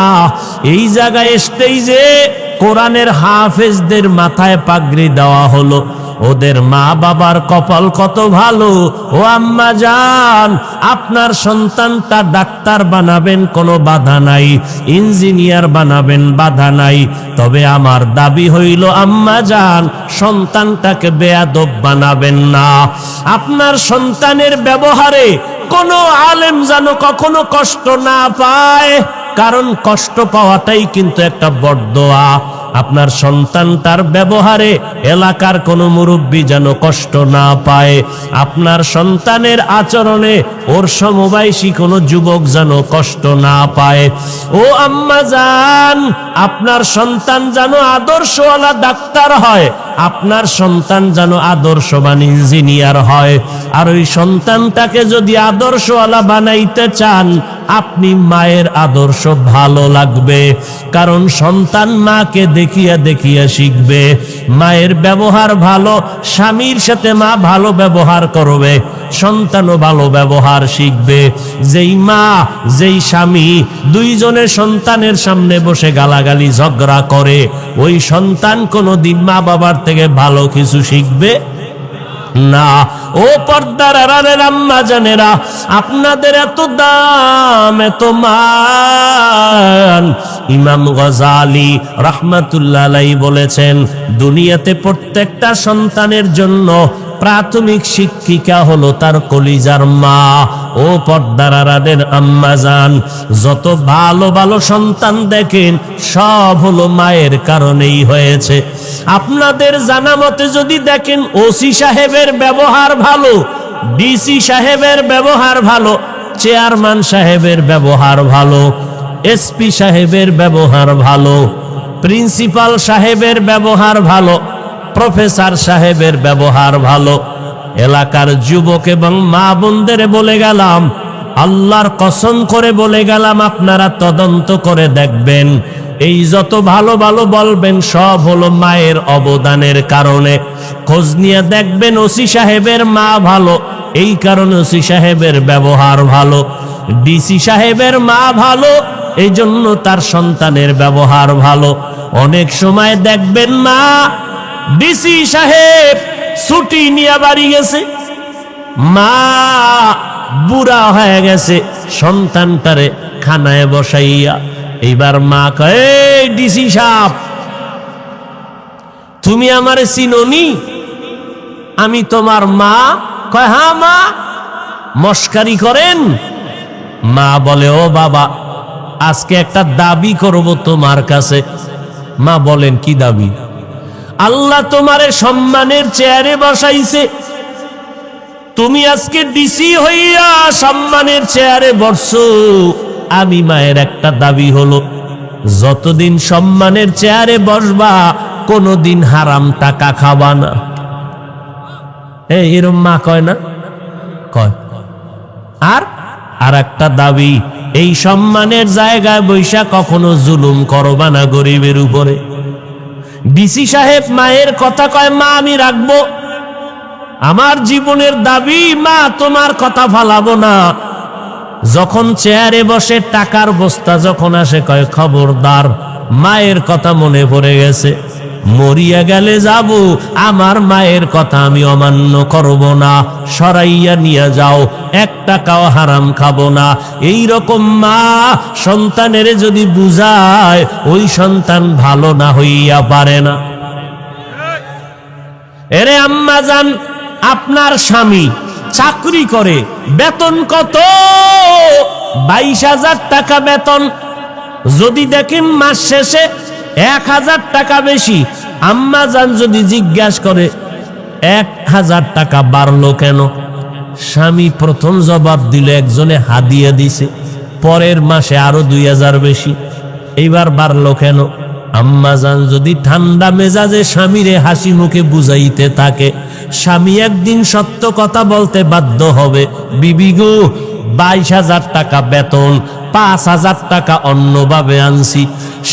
এই জায়গায় স্টেজে কোরআনের হাফেজদের মাথায় পাগড়ি দেওয়া হলো। ওদের মা বাবার কপাল কত ভালো। ও আম্মা জান, আপনার সন্তানটা ডাক্তার বানাবেন, কোনো বাধা নাই, ইঞ্জিনিয়ার বানাবেন, বাধা নাই। তবে আমার দাবি হইল আম্মা জান, সন্তানটাকে বেয়াদব বানাবেন না। আপনার সন্তানের ব্যবহারে কোনো আলেম যেন কখনো কষ্ট না পায়, কারণ কষ্ট পাওয়াটাই কিন্তু একটা বড়দোয়া। আপনার সন্তান তার ব্যবহারে এলাকার কোনো মুরব্বী যেন কষ্ট না পায়। আপনার সন্তানের আচরণে ওর সমবয়সী কোনো যুবক যেন কষ্ট না পায়। ও আম্মা জান, আপনার সন্তান যেন আদর্শওয়ালা ডাক্তার হয়, আপনার সন্তান যেন আদর্শবান ইঞ্জিনিয়ার হয়। আর ওই সন্তানটাকে যদি আদর্শওয়ালা বানাইতে চান, আপনি মায়ের আদর্শ ভালো লাগবে, কারণ সন্তান মাকে দেখিয়া দেখিয়া শিখবে। মায়ের ব্যবহার ভালো, স্বামীর সাথে মা ভালো ব্যবহার করবে, সন্তানও ভালো ব্যবহার শিখবে। যেই মা যেই স্বামী দুইজনের সন্তানের সামনে বসে গালাগালি ঝগড়া করে, ওই সন্তান কোনোদিন মা বাবার থেকে ভালো কিছু শিখবে না। ও পর্দার আড়ালের আম্মা জানেরা, আপনাদের এত দাম, এত মান। ইমাম গজালি রাহমাতুল্লাহ আলাইহি বলেছেন, দুনিয়াতে প্রত্যেকটা সন্তানের জন্য প্রাথমিক শিক্ষিকা হলো তার কলিজার মা। ও পর্দার আড়ালের আম্মা জান, যত ভালো ভালো সন্তান দেখেন সব হলো মায়ের কারণেই হয়েছে। আপনাদের জানা মতে যদি দেখেন, ওসি সাহেবের ব্যবহার ভালো, ডিসি সাহেবের ব্যবহার ভালো, চেয়ারম্যান সাহেবের ব্যবহার ভালো, এসপি সাহেবের ব্যবহার ভালো, প্রিন্সিপাল সাহেবের ব্যবহার ভালো, প্রফেসর সাহেবের ব্যবহার ভালো, এলাকার যুবক এবং মা বোনদের বলে গেলাম, আল্লাহর কসম করে বলে গেলাম, আপনারা তদন্ত করে দেখবেন, এই যত ভালো ভালো বলবেন সব হলো মায়ের অবদানের কারণে। খোঁজ নিয়ে দেখবেন ওসি সাহেবের মা ভালো, এই কারণে ওসি সাহেবের ব্যবহার ভালো। ডিসি সাহেবের মা ভালো, এই জন্য তার সন্তানের ব্যবহার ভালো। অনেক সময় দেখবেন মা, ডিসি সাহেব ছুটি নিয়ে বাড়ি গেছে, মা বুড়া হয়ে গেছে, সন্তানটারে খানায় বসাইয়া, এইবার মা কয়, এই ডিসি সাহেব, তুমি আমারে চিনোনি? আমি তোমার মা। কয়, হ্যাঁ মা। মস্কারি করেন? মা বলে, ও বাবা, আজকে একটা দাবি করব তোমার কাছে। মা বলেন, কি দাবি? আল্লাহ তোমারে সম্মানের চেয়ারে বসাইছে, তুমি আজকে ডিসি হইয়া সম্মানের চেয়ারে বসছো। আমি মায়ের একটা দাবি হলো, যতদিন সম্মানের চেয়ারে বসবা কোনোদিন হারাম টাকা খাবা না। এরম মা কয় না? কয়। আর একটা দাবি, এই সম্মানের জায়গায় বৈশা কখনো জুলুম করবা না গরিবের উপরে। ডিসি সাহেব মায়ের কথা কয়, মা আমি রাখবো, আমার জীবনের দাবি, মা তোমার কথা ফালাবো না। যখন চেয়ারে বসে টাকার বস্তা যখন আসে, কয়, খবরদার, মায়ের কথা মনে পড়ে গেছে, মরিয়া গেলে যাব, আমার মায়ের কথা আমি অমান্য করব না, সরাইয়া নিয়ে যাও, এক টাকাও হারাম খাবো না। এই রকম মা সন্তানের যদি বুঝায়, ওই সন্তান ভালো না হইয়া পারে না। এরে আম্মা জান, আপনার স্বামী চাকরি করে, বেতন কত? 22,000 টাকা বেতন। যদি দেখেন মাস শেষে 1,000 টাকা বেশি, আম্মা জান যদি জিজ্ঞাসা করে 1,000 টাকা বাড়লো কেন, স্বামী প্রথম জবাব দিল, একজনে হাদিয়া দিছে, পরের মাসে আরো 2,000 বেশি, এইবার বাড়লো কেন? আম্মা জান যদি ঠান্ডা মেজাজে স্বামীরে হাসি মুখে বুঝাইতে থাকে, স্বামী একদিন সত্য কথা বলতে বাধ্য হবে, বিবি গো, 22,000 টাকা বেতন, 5,000 টাকা অন্যভাবে আনছি।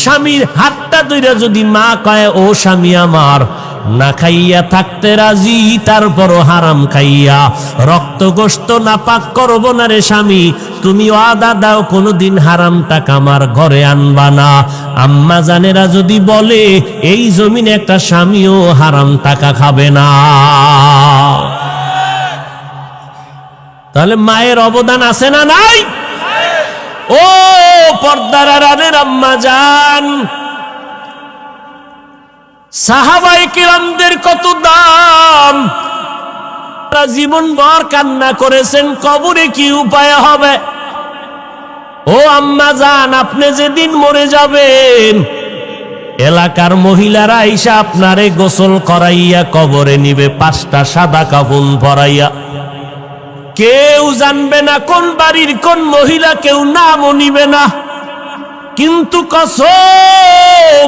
স্বামীর হাতটা ধইরা যদি মা কয়, ও স্বামী আমার, না খাইয়া থাকতে রাজি, তারপরও হারাম খাইয়া রক্ত গোশত নাপাক করব না রে স্বামী, তুমি ওয়াদা দাও কোনোদিন হারাম টাকা আমার ঘরে আনবা না। আম্মা জানেরা যদি বলে এই জমিনে একটা স্বামীও হারাম টাকা খাবে না। তাহলে মায়ের অবদান আছে না নাই? ও পর্দার আড়ালের আম্মা জান, সাহাবায়ে কিরামদের কত দাম, জীবনভর কান্না করেছেন কবরে কি উপায় হবে। ও আম্মা জান, আপনি যেদিন মরে যাবেন এলাকার মহিলারা আইসা আপনারে গোসল করাইয়া কবরে নিবে 5টা সাদা কাফন পরাইয়া। কেউ জানবে না কোন বাড়ির কোন মহিলা, কেউ নামও নিবে না। কিন্তু কসম,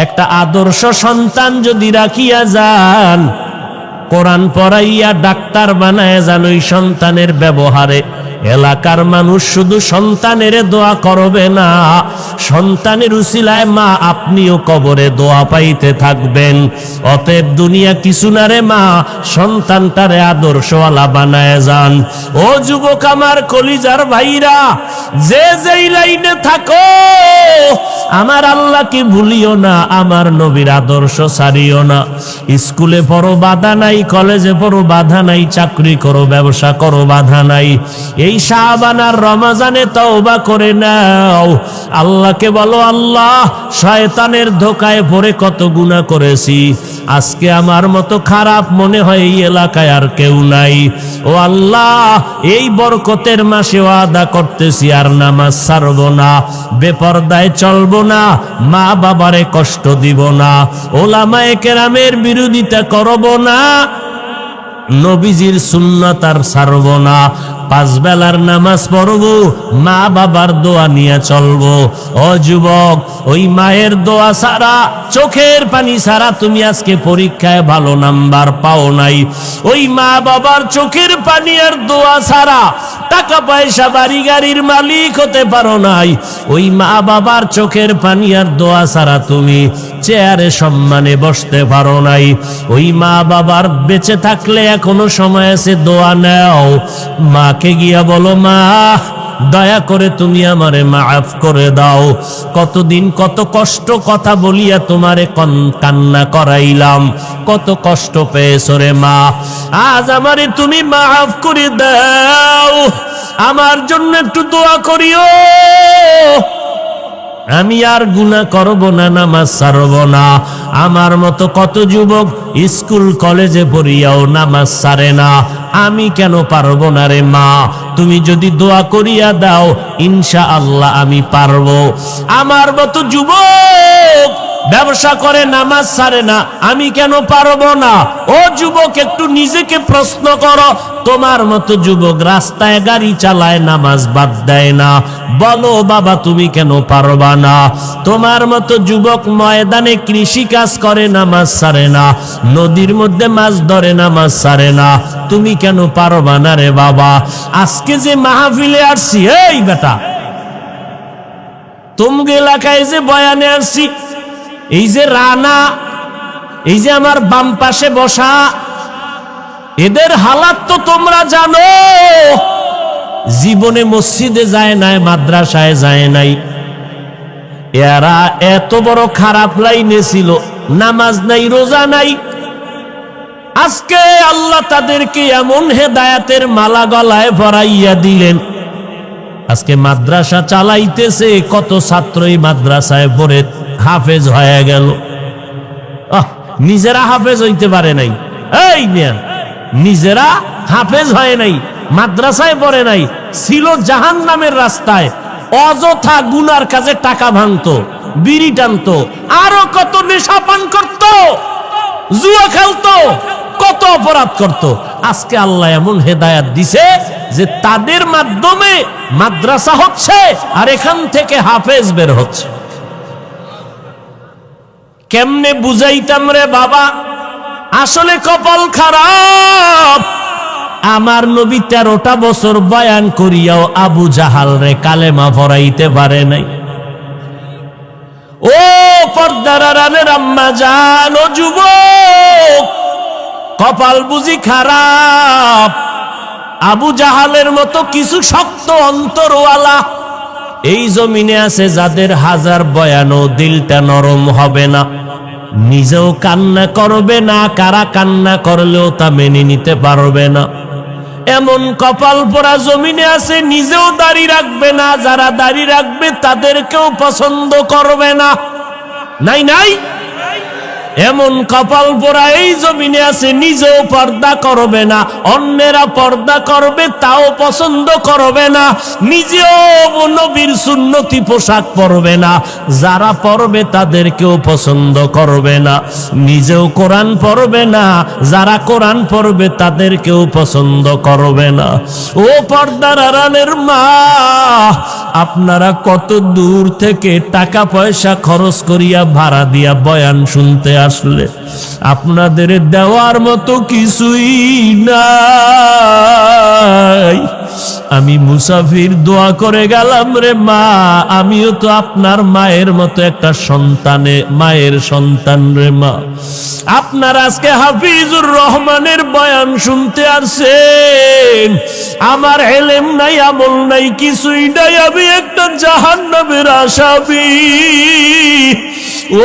একটা আদর্শ সন্তান যদি রাখিয়া যান, কোরআন পড়াইয়া ডাক্তার বানায় যান, ওই সন্তানের ব্যবহারে এলাকার মানুষ শুধু সন্তানের দোয়া করবে না, সন্তানের উসিলায় মা আপনিও কবরে দোয়া পাইতে থাকবেন। অতএব দুনিয়া কিছু না রে মা, সন্তানটারে আদর্শওয়ালা বানায় যান। ও যুবক আমার কলিজার ভাইরা, যে যেই লাইনে থাকো আমার আল্লাহকে ভুলিও না, আমার নবীর আদর্শ ছাড়িও না। স্কুলে পড়ো বাধা নাই, কলেজে পড়ো বাধা নাই, চাকরি করো ব্যবসা করো বাধা নাই। এই শাবান আর রমজানে তওবা করে নাও, আল্লাহকে বলো আল্লাহ শয়তানের ধোকায় পড়ে কত গুনাহ করেছি, আজকে আমার মতো খারাপ মনে হয় এই এলাকায় আর কেউ নাই। ও আল্লাহ, এই বরকতের মাসে ওয়াদা করতেছি আর নামাজ ছাড়বো না, বেপরদায় চলবো না, মা বাবারে কষ্ট দিব না, ওলামায়ে কেরামের বিরোধিতা করব না, নবীজির সুন্নাত আর ছাড়ব না, 5 বেলার নামাজ পড়বো, মা বাবার দোয়া নিয়ে চলবো। ও যুবক, ওই মায়ের দোয়া ছাড়া, চোখের পানি ছাড়া তুমি আজকে পরীক্ষায় ভালো নাম্বার পাও নাই। ওই মা বাবার চোখের পানি আর দোয়া ছাড়া টাকা পয়সা বাড়ি গাড়ির মালিক হতে পারো নাই। ওই মা বাবার চোখের পানি আর দোয়া ছাড়া তুমি চেয়ারে সম্মানে বসতে পারো নাই। ওই মা বাবার বেঁচে থাকলে এখনো সময় আছে, দোয়া নাও, মাকে গিয়া বলো মা দয়া করে তুমি আমারে মাফ করে দাও, কতদিন কত কষ্ট কথা বলিয়া তোমারে কান্না করাইলাম, কত কষ্ট পেয়েছো রে মা, আজ আমারে তুমি মাফ করে দাও, আমার জন্য একটু দোয়া করিও, আমি আর গুনাহ করব না, নামাজ ছাড়ব না। আমার মতো কত যুবক স্কুল কলেজে পড়িয়াও নামাজ ছাড়ে না, আমি কেন পারবো না রে মা, তুমি যদি দোয়া করিয়া দাও ইনশাআল্লাহ আমি পারবো। আমার মতো যুবক ব্যবসা করে নামাজ ছাড়ে না, আমি কেন পারবো না? ও যুবক, একটু নিজেকে প্রশ্ন করো, তোমার মতো যুবক রাস্তায় গাড়ি চালায় নামাজ বাদ দেয় না, বলো বাবা তুমি কেন পারবা না? তোমার মতো যুবক ময়দানে কৃষি কাজ করে নামাজ ছাড়ে না, নদীর মধ্যে মাছ ধরে নামাজ ছাড়ে না, তুমি কেন পারবা না রে বাবা? আজকে যে মাহফিলে আসছি, এই বেটা তোমাকে এলাকায় যে বয়ানে আসছি, এই যে রানা, এই যে আমার বাম পাশে বসা, এদের হালাত তো তোমরা জানো। জীবনে মসজিদে যায় নাই, মাদ্রাসায় যায় নাই, এরা এত বড় খারাপ লাইনে ছিল, নামাজ নাই রোজা নাই। আজকে আল্লাহ তাদেরকে এমন হেদায়েতের মালা গলায় ভরাইয়া দিলেন, আজকে মাদ্রাসা চালাইতেছে, কত ছাত্রই মাদ্রাসায় পড়ে হাফেজ হয়ে গেল। নিজেরা হাফেজ হইতে পারে নাই, এই মিয়া নিজেরা হাফেজ হয় নাই, মাদ্রাসায় পড়ে নাই, ছিল জাহান্নামের রাস্তায়, অযথা গুনার কাজে টাকা ভাঙতো, বিড়ি টানতো, আরো কত নেশা পান করত, জুয়া খেলতো, কত অপরাধ করত। আজকে আল্লাহ এমন হেদায়েত দিছে যে তাদের মাধ্যমে মাদ্রাসা হচ্ছে আর এখান থেকে হাফেজ বের হচ্ছে। কেমনে বুঝাইতাম রে বাবা, আসলে কপাল খারাপ। আমার নবী 13টা বছর বয়ান করিয়াও আবু জাহাল রে কালেমা পড়াইতে পারে নাই। ও পর্দার আড়ালের আম্মা জান, ও যুবক, কপাল বুঝি খারাপ? আবু জাহালের মতো কিছু শক্ত অন্তরওয়ালা এই জমিনে আছে, যাদের হাজার বয়ানও দিলটা নরম হবে না, নিজেও কান্না করবে না, কারা কান্না করলেও তা মেনে নিতে পারবে না। এমন কপাল পোড়া জমিনে আছে, নিজেও দাড়ি রাখবে না, যারা দাড়ি রাখবে তাদেরকেও পছন্দ করবে না। নাই নাই, এমন কপাল পোড়া এই জমিনে আছে, নিজেও পর্দা করবে না, অন্যেরা পর্দা করবে তাও পছন্দ করবে না, নিজেও নবীর সুন্নতি পোশাক পরবে না, যারা পরবে তাদেরকেও পছন্দ করবে না, নিজেও কোরআন পড়বে না, যারা কোরআন পড়বে তাদেরকেও পছন্দ করবে না। ও পর্দার আড়ালের মা, আপনারা কত দূর থেকে টাকা পয়সা খরচ করিয়া ভাড়া দিয়া বয়ান শুনতে আসলে, আপনাদের দেওয়ার মতো কিছুই নাই। আমি মুসাফির দোয়া করে গেলাম রে মা, আমিও তো আপনার মায়ের মতো একটা মায়ের সন্তান রে মা। আপনারা আজকে হাফিজুর রহমানের বয়ান শুনতে আসছেন, আমার এলেম নাই, আমল নাই, কিছুই নাই, আমি একটা জাহান্নামের আসামি।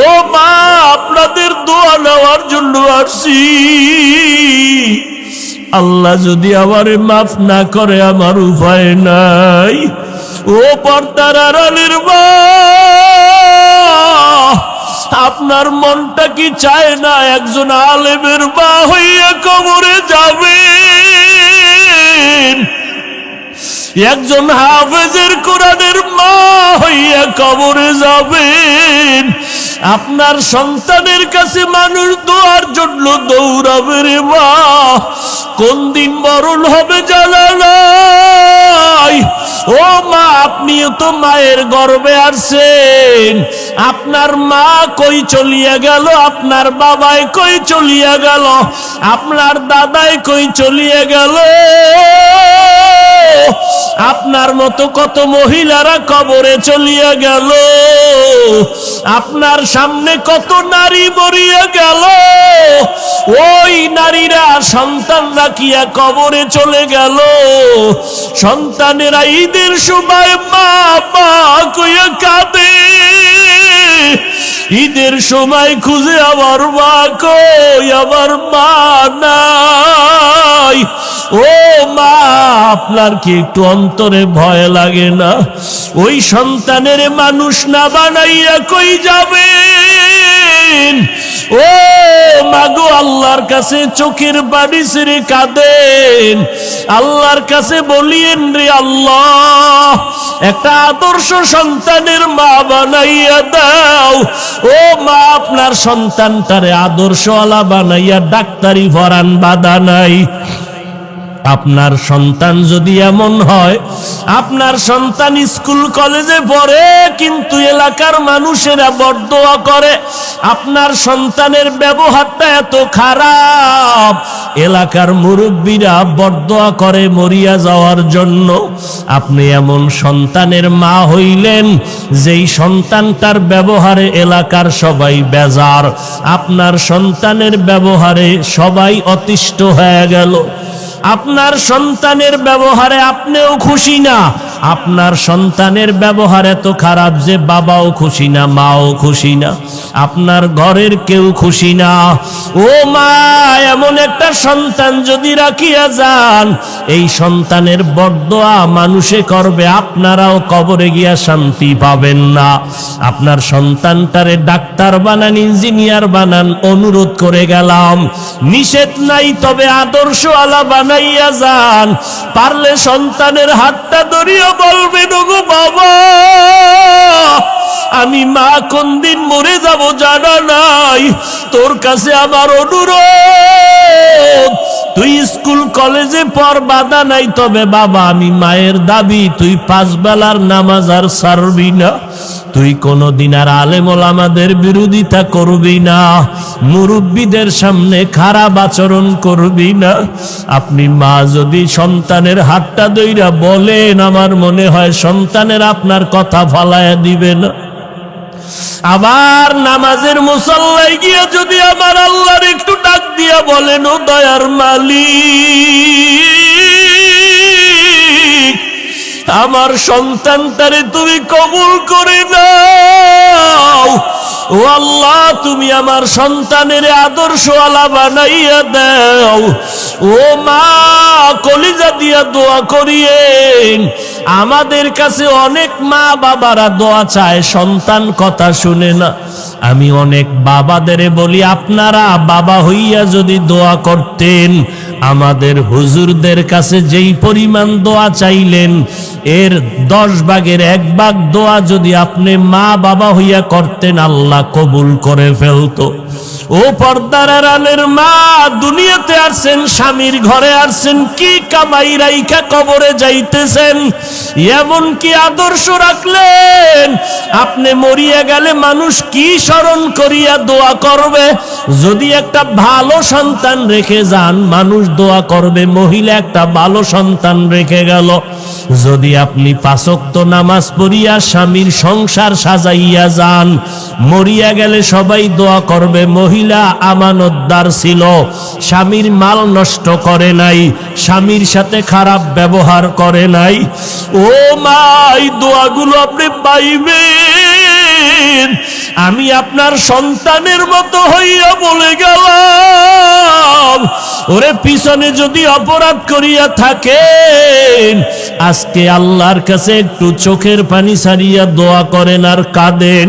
ও মা, আপনাদের দোয়া নেওয়ার জন্য আসছি। আল্লাহ যদি আমারে মাফ না করে আমার উপায় নাই। ও পর্দার আড়ালের মা, আপনার মনটা কি চায় না একজন আলেমের মা হইয়া কবরে যাবেন, একজন হাফেজের কোরআনের মা হইয়া কবরে যাবেন? আপনার সন্তানের কাছে মানুষ দোয়ার জন্য দৌড়াবে রে মা, কোন দিন মরণ হবে জানা নাই। ও মা, আপনিও তো মায়ের গর্ভে আসছেন, আপনার মা কই চলিয়া গেল, আপনার বাবাই কই চলিয়া গেল, আপনার দাদাই কই চলিয়া গেল, আপনার মতো কত মহিলারা কবরে চলিয়া গেল, আপনার সামনে কত নারী মরিয়া গেল, ওই নারীরা সন্তান রাখিয়া কবরে চলে গেল। সন্তানেরা ঈদের সময় মা মা কইয়া কাঁদে, ঈদের সময় খুঁজে আমার মা কই, আমার মা নাই। ও মা, আপনার কি একটু অন্তরে ভয় লাগে না? ওই সন্তানের মানুষ না বানাইয়া কই যাবেন? ও মাগো, আল্লাহর কাছে চোখের পানি ছেড়ে কাঁদেন, আল্লাহর কাছে বলিয়েন রে আল্লাহ, একটা আদর্শ সন্তানের মা বানাইয়া দাও। ও মা, আপনার সন্তানটারে আদর্শওয়ালা বানাইয়া ডাক্তারি পড়ান, বাধা নাই। আপনার সন্তান যদি এমন হয়, আপনার সন্তান স্কুল কলেজে পড়ে কিন্তু এলাকার মানুষেরা বরদোয়া করে, আপনার সন্তানের ব্যবহারটা এত খারাপ, এলাকার মুরব্বীরা বরদোয়া করে মরিয়া যাওয়ার জন্য, আপনি এমন সন্তানের মা হইলেন যেই সন্তানটার ব্যবহারে এলাকার সবাই বেজার, আপনার সন্তানের ব্যবহারে সবাই অতিষ্ঠ হয়ে গেল। আপনার সন্তানের ব্যবহারে আপনিও খুশি না, আপনার সন্তানের ব্যবহার এত খারাপ যে বাবাও খুশি না, মাও খুশি না, আপনার ঘরের কেউ খুশি না। ও মা, এমন একটা সন্তান যদি রাখিয়া যান, এই সন্তানের বরদোয়া মানুষে করবে, আপনারাও কবরে গিয়া শান্তি পাবেন না। আপনার সন্তানটারে ডাক্তার বানান, ইঞ্জিনিয়ার বানান, অনুরোধ করে গেলাম, নিষেধ নাই, তবে আদর্শ আলা বানাইয়া যান। পারলে সন্তানের হাতটা ধরিয়া বলবেন, ওগো বাবা, আমি মা কোন দিন মরে যাব জানা নাই, তোর কাছে আমার অনুরোধ, তুই স্কুল কলেজে পড়, বাধা নাই, তবে বাবা আমি মায়ের দাবি, তুই 5 বেলার নামাজ আর ছাড়বি না, তুই কোনদিন আর আলেম ওলামাদের বিরোধিতা করবি না, মুরব্বীদের সামনে খারাপ আচরণ করবি না। আপনি মা যদি সন্তানের হাতটা ধইরা বলেন, আমার মনে হয় সন্তানের আপনার কথা ফালায়া দিবে না। আবার নামাজের মুসল্লায় গিয়ে যদি আমার আল্লাহর একটু ডাক দিয়া বলেন, ও দয়ার মালিক, আমার সন্তানটারে তুমি কবুল করে নাও। ও আল্লাহ, তুমি আমার সন্তানের আদর্শওয়ালা বানাইয়া দাও। ও মা, কলিজা দিয়া দোয়া করিয়েন। আমাদের কাছে অনেক মা বাবারা দোয়া চায়, সন্তান কথা শুনে না। আমি অনেক বাবাদের বলি, আপনারা বাবা হইয়া যদি দোয়া করতেন, আমাদের হুজুরদের কাছে যেই পরিমাণ দোয়া চাইলেন, এর 10 ভাগের 1 ভাগ দোয়া যদি আপনি মা বাবা হইয়া করতেন, আল্লাহ কবুল করে ফেলতো। ও পর্দার আড়ালের মা, দুনিয়াতে আসছেন, স্বামীর ঘরে আসছেন, কি কামাই রাইখা কবরে যাইতেছেন, এমন কি আদর্শ রাখলেন? আপনি মরিয়া গেলে মানুষ কি স্মরণ করিয়া দোয়া করবে? যদি একটা ভালো সন্তান রেখে যান, মানুষ দোয়া করবে। মহিলা একটা ভালো সন্তান রেখে গেল, যদি আপনি 5 ওয়াক্ত নামাজ পড়িয়া স্বামীর সংসার সাজাইয়া যান, মরিয়া গেলে সবাই দোয়া করবে, মহিলা আমানতদার ছিল, স্বামীর মাল নষ্ট করে নাই, স্বামীর সাথে খারাপ ব্যবহার করে নাই। ও মা, এই দোয়াগুলো আপনি পাইবেন। আমি আপনার সন্তানের মতো হইয়া বলে গেলাম, ওরে পিছনে যদি অপরাধ করিয়া থাকেন, আজকে আল্লাহর কাছে একটু চোখের পানি ছাড়িয়া দোয়া করেন আর কাঁদেন।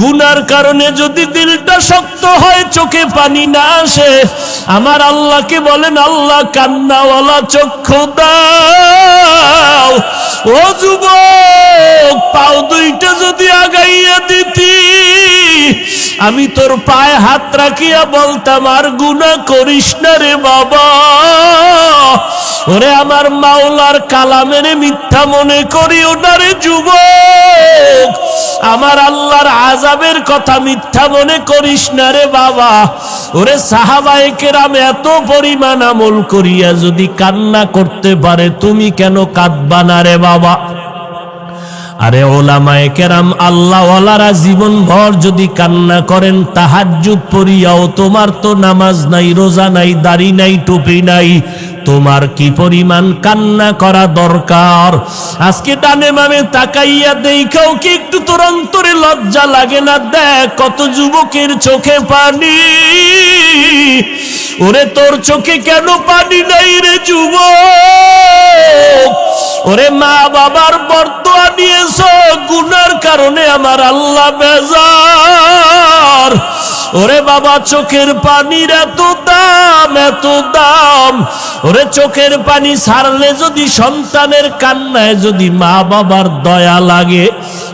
গুনার কারণে যদি দিলটা শক্ত হয়, চোখে পানি না আসে, আমার আল্লাহকে বলেন, আল্লাহ কান্নাওয়ালা চক্ষু দাও। ও যুবক, পাও দুইটা যদি আগাইয়া দিতি, আমি তোর পায়ে হাত রাখিয়া বলতাম, আর গুনাহ করিস না রে বাবা। ওরে আমার মাওলার কালামের মিথ্যা মনে করিও না রে যুবক, আমার আল্লাহর আযাবের কথা মিথ্যা মনে করিস না রে বাবা। ওরে সাহাবায়ে কেরাম এত পরিমাণ আমল করিয়া যদি কান্না করতে পারে, তুমি কেন কাঁদবা না রে বাবা? আরে ওলামায়ে কেরাম আল্লাহওয়ালারা জীবন ভর যদি কান্না করেন, তাহাজ্জুদ পড়িয়াও, তোমার তো নামাজ নাই, রোজা নাই, দাড়ি নাই, টুপি নাই, তোমার কি পরিমাণ কান্না করা দরকার? আজকে ডানে বামে তাকাইয়া দেখাও কি একটু তোর অন্তরে লজ্জা লাগে না? দেখ কত যুবকের চোখে পানি। ওরে তোর চোখে কেন পানি নাই রে যুবক? ওরে মা বাবার বরদোয়া নিয়েছ, গুনার কারণে আমার আল্লাহ বেজার। ওরে বাবা, চোখের পানির এত দাম, এত দাম। ওরে চোখের পানি ছাড়লে যদি সন্তানের কান্নায় যদি মা বাবার দয়া লাগে,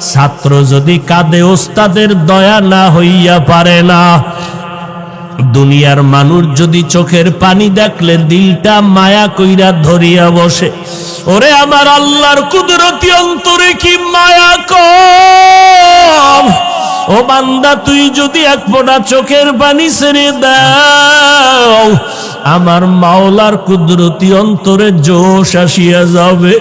ছাত্র যদি কাঁদে ওস্তাদের দয়া না হইয়া পারে না। দুনিয়ার মানুষ যদি চোখের পানি দেখলে দিলটা মায়া কইরা ধরিয়া বসে, ওরে আমার আল্লাহর কুদরতি অন্তরে কি মায়া কম? ও বান্দা, তুই যদি এক ফোঁটা চোখের পানি ছেড়ে দাও, আমার মাওলার কুদরতি অন্তরে জোশ আসিয়া যাবে।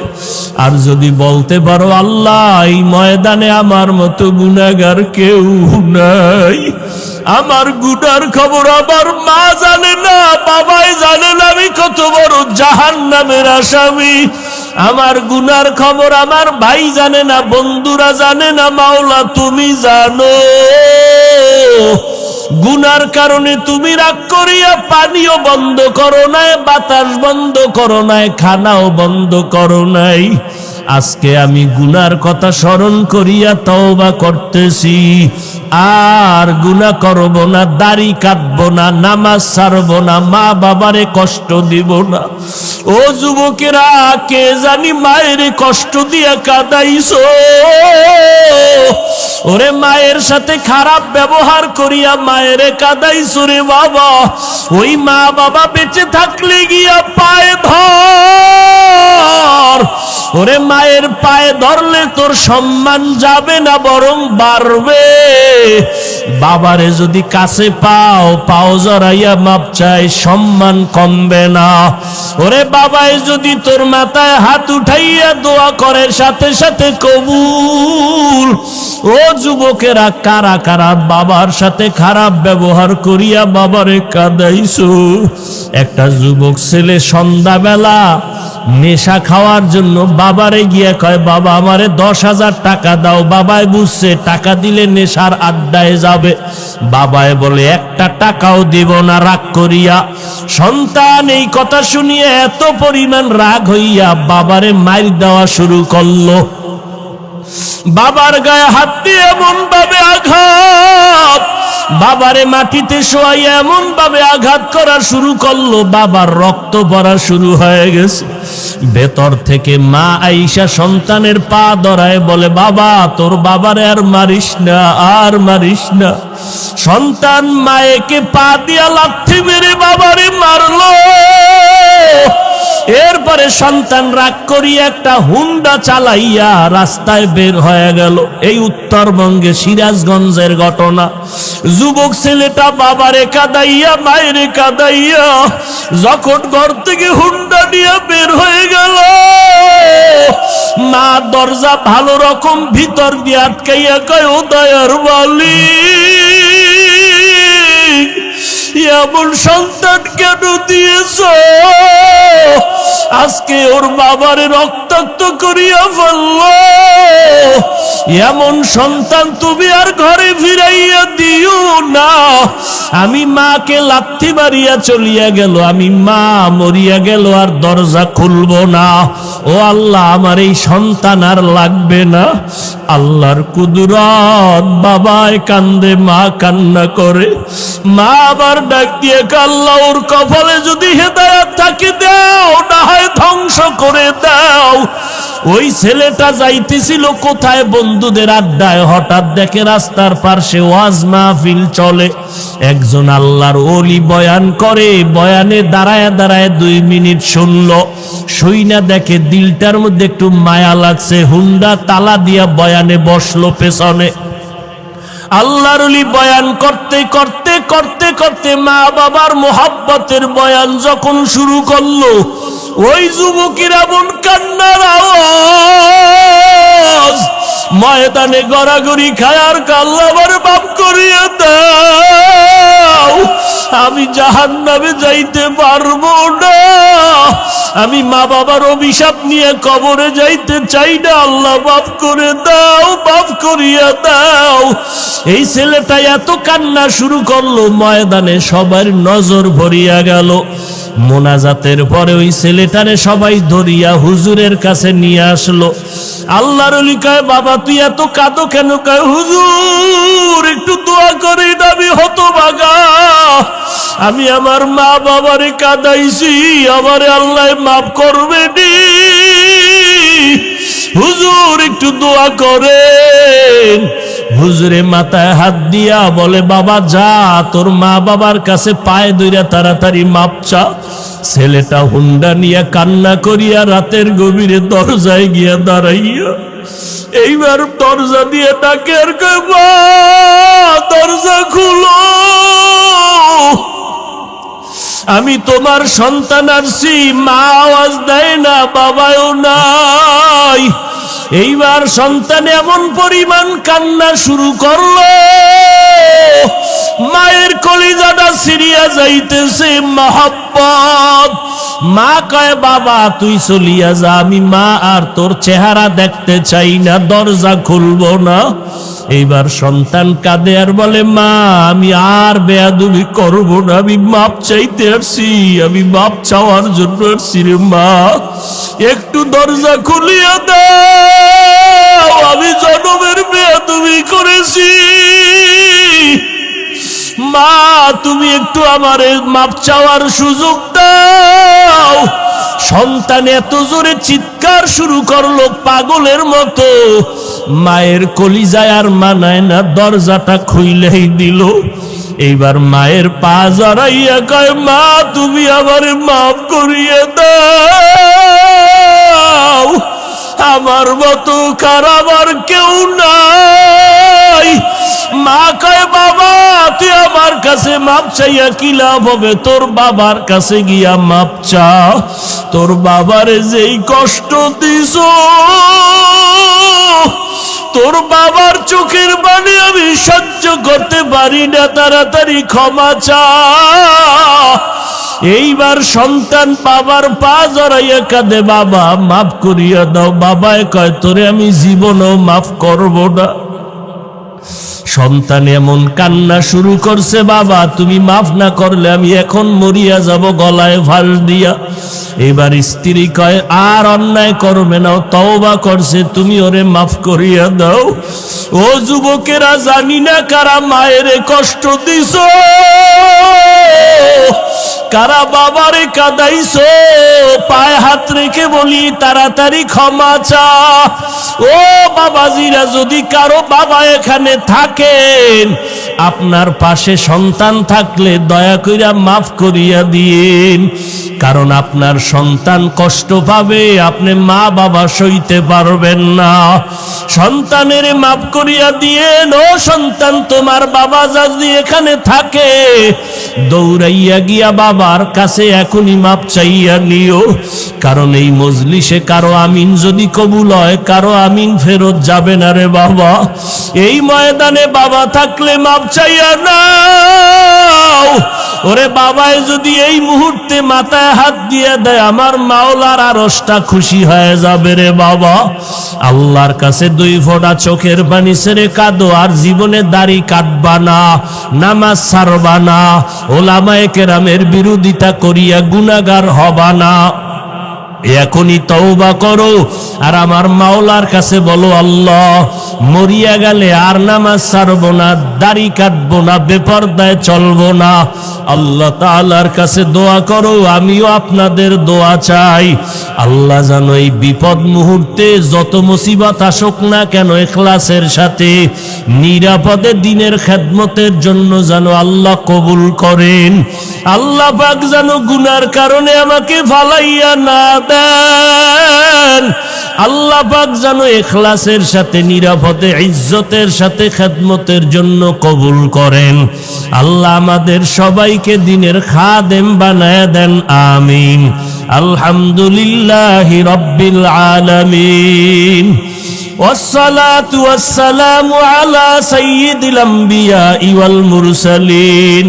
আর যদি বলতে পারো, আল্লাহ এই ময়দানে আমার মতো গুনাহগার কেউ নাই, আমার গুনার খবর আমার মা জানে না, বাবাই জানে না, আমি কত বড় জাহান্নামের আসামি। আমার গুনার খবর আমার ভাই জানে না, বন্ধুরা জানে না, মাওলা তুমি জানো। গুনার কারণে তুমি রাগ করিয়া পানিও বন্ধ করো নাই, বাতাস বন্ধ করো নাই, খানাও বন্ধ করো নাই। আজকে আমি গুনার কথা স্মরণ করিয়া তওবা করতেছি, আর গুনাহ করব না, দাড়ি কাটবো না, নামাজ ছাড়বো না, মা বাবারে কষ্ট দিব না। ও যুবকেরা, কে জানি মায়ের কষ্ট দিয়া কাঁদাইছো। ওরে মায়ের সাথে খারাপ ব্যবহার করিয়া মায়েরে কাঁদাইছো রে বাবা। ওই মা বাবা বেঁচে থাকলে গিয়া পায়ে ধর। ওরে মায়ের পায়ে ধরলে তোর সম্মান যাবে না, বরং বাড়বে। বাবারে যদি কাছে পাও, পাও জড়াইয়া মাপ চাই, সম্মান কমবে না। ওরে বাবাই যদি তোর মাথায় হাত উঠাইয়া দোয়া করে, সাথে সাথে কবুল। ও যুবকেরা, কারা কারা বাবার সাথে খারাপ ব্যবহার করিয়া বাবারে কাঁদাইছো? একটা যুবক ছেলে সন্ধ্যাবেলা নেশা খাওয়ার জন্য বাবারে গিয়ে কয়, বাবা আমারে 10,000 টাকা দাও। বাবায় বুঝছে টাকা দিলে নেশার আড্ডায় যাবে। বাবায় বলে, একটা টাকাও দিব না, রাগ করিয়া। সন্তান এই কথা শুনিয়ে এত পরিমাণ রাগ হইয়া বাবারে মাইর দেওয়া শুরু করলো। বাবার গায়ে হাত দিয়ে এমন ভাবে আঘাত, বাবারে মাটিতে শোয়াই এমন ভাবে আঘাত করা শুরু করলো, বাবার রক্ত পড়া শুরু হয়ে গেছে। ভেতর থেকে মা আয়েশা সন্তানের পা ধরায় বলে, বাবা তোর বাবারে আর মারিস না, আর মারিস না। সন্তান মায়েকে পা দিয়া লাথি মেরে বাবারে মারলো। এরপরে সন্তান রাগ করিয়া একটা হুন্ডা চালাইয়া রাস্তায় বের হয়ে গেল। এই উত্তরবঙ্গে সিরাজগঞ্জের ঘটনা। যুবক ছেলেটা বাবারে কাঁদাইয়া মায়েরে কাঁদাইয়া যখন ঘর থেকে হুন্ডা নিয়ে বের হয়ে গেল, মা দরজা ভালো রকম ভিতর দিয়ে আটকাইয়া কয়, ও দয়ার মালিক, এমন সন্তান কেন দিয়েছ? আজকে ওর বাবারে রক্তাক্ত করিয়া ফেলল। এমন সন্তান তুমি আর ঘরে ফিরাইয়া দিও না। আমি মাকে লাথি মারিয়া চলিয়া গেল, আমি মা মরিয়া গেল আর দরজা খুলব না। ও আল্লাহ, আমার এই সন্তান আর লাগবে না। আল্লাহর কুদরত, বাবায় কান্দে, মা কান্না করে। মা আবার ডাক দিয়ে, আল্লাহ ওর কপালে যদি হেদায়েত থাকে দাও, না হয় ধ্বংস করে দাও। ওই ছেলেটা যাইতেছিল কোথায়? বন্ধুদের আড্ডায়। হঠাৎ দেখে রাস্তার পাশে ওয়াজ মাহফিল চলে, একজন আল্লাহর ওলি বয়ান করে। বয়ানে দাঁড়ায় দাঁড়ায় 2 মিনিট শুনলো। শুইনা দেখে দিলটার মধ্যে একটু মায়া লাগছে। হুন্ডা তালা দিয়া বয়ানে বসলো পেছনে। আল্লাহর ওলি বয়ান করতে করতে করতে করতে মা বাবার মোহাব্বতের বয়ান যখন শুরু করলো, ওই যুবকের এমন কান্নার আওয়াজ, ময়দানে গড়াগড়ি খায় আর আল্লাহ আমার মাফ করিয়ে দাও, আমি জাহান্নামে যাইতে পারবো না, আমি মা বাবার অভিশাপ নিয়ে কবরে যাইতে চাই না, আল্লাহ মাফ করে দাও, মাফ করিয়া দাও। এই ছেলেটা এত কান্না শুরু করলো, ময়দানে সবার নজর ভরিয়া গেল। মোনাজাতের পরে ওই ছেলেটারে সবাই ধরিয়া হুজুরের কাছে নিয়ে আসলো। আল্লাহর ওলি কয়, বাবা তুই এত কাঁদো কেন? কয়, হুজুর একটু দোয়া করে, আমি হতভাগা, আমি আমার মা বাবারে কাঁদাইছি, আমারে আল্লাহ মাফ করবে নি, হুজুর একটু দোয়া করেন। হুজুরে মাথায় হাত দিয়া বলে, বাবা যা, তোর মা বাবার কাছে পায়ে ধইরা তাড়াতাড়ি মাপ চা। ছেলেটা হুন্ডা নিয়ে কান্না করিয়া রাতের গভীরে দরজায় গিয়া দাঁড়াইয়া এইবার দরজা দিয়ে ডাকে আর কয়, মা দরজা খুলো, আমি তোমার সন্তান আসছি। মা আওয়াজ দেয় না, বাবাও নাই। এইবার সন্তান এমন পরিমাণ কান্না শুরু করলো, মায়ের কলিজাটা ছিঁড়িয়া যাইতেছে মহব্বত। মা কয়, বাবা তুই চলিয়া যা, আমি মা আর তোর চেহারা দেখতে চাই না, দরজা খুলবো না। এইবার সন্তান কাঁদে আর বলে, মা আমি আর বেয়াদবি করবো না, আমি মাপ চাইতে আসছি, আমি মাপ চাওয়ার জন্য আসছি রে মা, একটু দরজা খুলিয়া দাও, আমি জনমের বেয়াদবি করেছি, মা তুমি একটু আমারে মাপ চাওয়ার সুযোগ দাও। সন্তান এত জোরে চিৎকার শুরু করলো পাগলের মতো, মায়ের কলিজায় আর মানায় না, দরজাটা খুইলেই দিল। এইবার মায়ের পা জড়াইয়া কয়, মা তুমি আমারে মাফ করিয়ে দাও, আমার মতো খারাপ আর কেউ নাই। মা কয়, বাবা তুই আমার কাছে মাপ চাইয়া কি লাভ হবে, তোর বাবার কাছে গিয়া মাপ চা, তোর বাবারে যেই কষ্ট দিছ, তোর বাবার চোখের পানি আমি সহ্য করতে পারি না, তাড়াতাড়ি ক্ষমা চা। এইবার সন্তান বাবার পা জড়াইয়া কাঁদে, বাবা মাফ করিয়া দাও। বাবায় কয়, তোরে আমি জীবনও মাফ করব না। সন্তান এমন কান্না শুরু করছে, বাবা তুমি মাফ না করলে আমি এখন মরিয়া যাব গলায় ফাঁস দিয়া। এবার স্ত্রী কয়, আর অন্যায় করবে না, তওবা করছে, তুমি ওরে মাফ করিয়া দাও। ও যুবকেরা, জানি না কারা মায়েরে কষ্ট দিছো, কারা বাবারে কাঁদাইছো, পায়ে হাত রেখে বলি তাড়াতাড়ি ক্ষমা চা। ও বাবাজিরা, যদি কারো বাবা এখানে থাকেন, আপনার পাশে সন্তান থাকলে দয়া কইরা মাফ করিয়া দিন, কারণ আপনার সন্তান কষ্ট পাবে, আপনি মা বাবা সইতে পারবেন না। সন্তানের মাফ করিয়া দিয়েন। ও সন্তান, তোমার বাবা যদি এখানে থাকে, দৌড়াইয়া গিয়া বাবার কাছে এখনই মাপ চাইয়া নিও, কারণ এই মজলিসে কারো আমিন যদি কবুল হয়, কারো আমিন ফেরত যাবে না রে বাবা। এই ময়দানে বাবা থাকলে মাপ চাইয়া নাও। ওরে বাবায় যদি এই মুহূর্তে মাথায় হাত দিয়ে দেয়, আমার মাওলার আরশটা খুশি হয়ে যাবে রে বাবা। আল্লাহর কাছে 2 ফোঁটা চোখের পানি ছেড়ে কাঁদো, আর জীবনে দাড়ি কাটবা না, নামাজ ছাড়বা না, ওলামায়ে কেরামের বিরোধিতা করিয়া গুনাহগার হবা না। এখনই তওবা করো, আর আমার মাওলার কাছে বলো, আল্লাহ মরিয়া গেলে আর নামাজ ছাড়বো না, দাড়ি কাটবো না, বেপরদায় চলবো না। আল্লাহ তাআলার কাছে দোয়া করো, আমিও আপনাদের দোয়া চাই। আল্লাহ জানো এই বিপদ মুহূর্তে যত মুসিবত আসুক না কেন, ইখলাসের সাথে নিরাপদে দিনের খেদমতের জন্য জানো আল্লাহ কবুল করেন। আল্লাহ পাক জানো গুনার কারণে আমাকে ফালাইয়া না দেন। আল্লাহ পাক জানো ইখলাসের সাথে নিরাপদে ইজ্জতের সাথে খেদমতের জন্য কবুল করেন। আল্লাহ আমাদের সবাইকে দিনের খাদেম বানায় দেন, আমিন। আলহামদুলিল্লাহি রাব্বিল আলামিন। والصلاة والسلام على سيد الأنبياء والمرسلين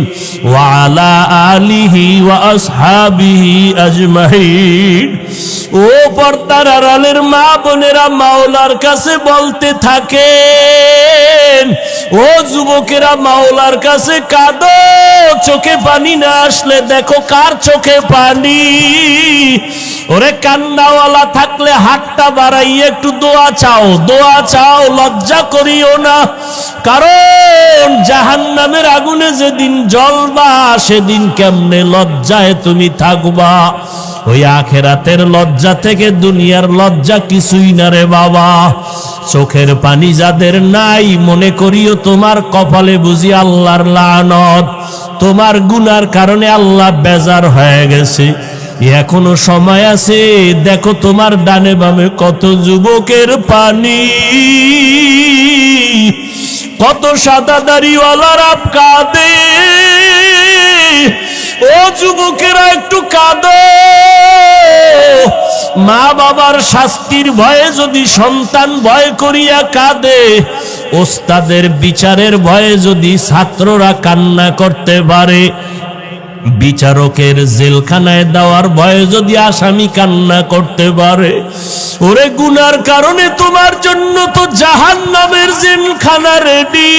وعلى آله وأصحابه أجمعين। ও পর্দার আড়ালের মা বোনেরা, মাওলার কাছে বলতে থাকেন। ও যুবকেরা, মাওলার কাছে কাঁদো, চোখে পানি না আসলে দেখো কার চোখে পানি। ওরে কান্নাওয়ালা থাকলে হাতটা বাড়াইয়ে একটু দোয়া চাও, দোয়া চাও, লজ্জা করিও না, কারণ জাহান্নামের আগুনে যেদিন জ্বলবা, সেদিন কেমনে লজ্জায় তুমি থাকবা। ওই আখেরাতের লজ্জা থেকে দুনিয়ার লজ্জা কিছুই না রে বাবা। চোখের পানি যাদের নাই, মনে করিও তোমার কপালে বুঝি আল্লাহর লানত, তোমার গুনার কারণে আল্লাহ বেজার হয়ে গেছে। এখনো সময় আছে, দেখো তোমার ডানে বামে কত যুবকের পানি, কত সাদা দাড়িওয়ালারা কাঁদে। ও যুবকেরা, একটু কাঁদো। মা বাবার শাস্তির ভয়ে যদি সন্তান ভয় করিয়া কাঁদে, ওস্তাদের বিচারের ভয়ে যদি ছাত্ররা কান্না করতে পারে, বিচারকের জেলখানায় দেওয়ার ভয়ে যদি আসামি কান্না করতে পারে, ওরে গুনার কারণে তোমার জন্য তো জাহান্নামের জেলখানা রেডি।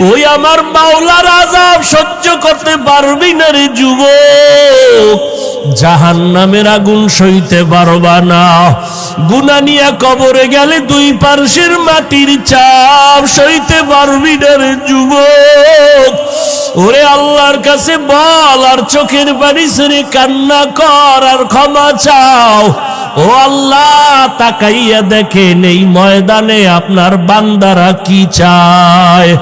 ওই আমার মাওলার আযাব সহ্য করতে পারবি না রে যুবক, জাহান্নামের আগুন সইতে পারবা না। গুনাহ নিয়ে কবরে গেলে 2 পার্শ্বের মাটির চাপ সইতে পারবি না রে যুবক। ওরে আল্লাহর কাছে বল, আর চোখের পানি ছেড়ে কান্না কর, আর ক্ষমা চাও। ও আল্লাহ, তাকাইয়া দেখেন এই ময়দানে আপনার বান্দারা কি চায়।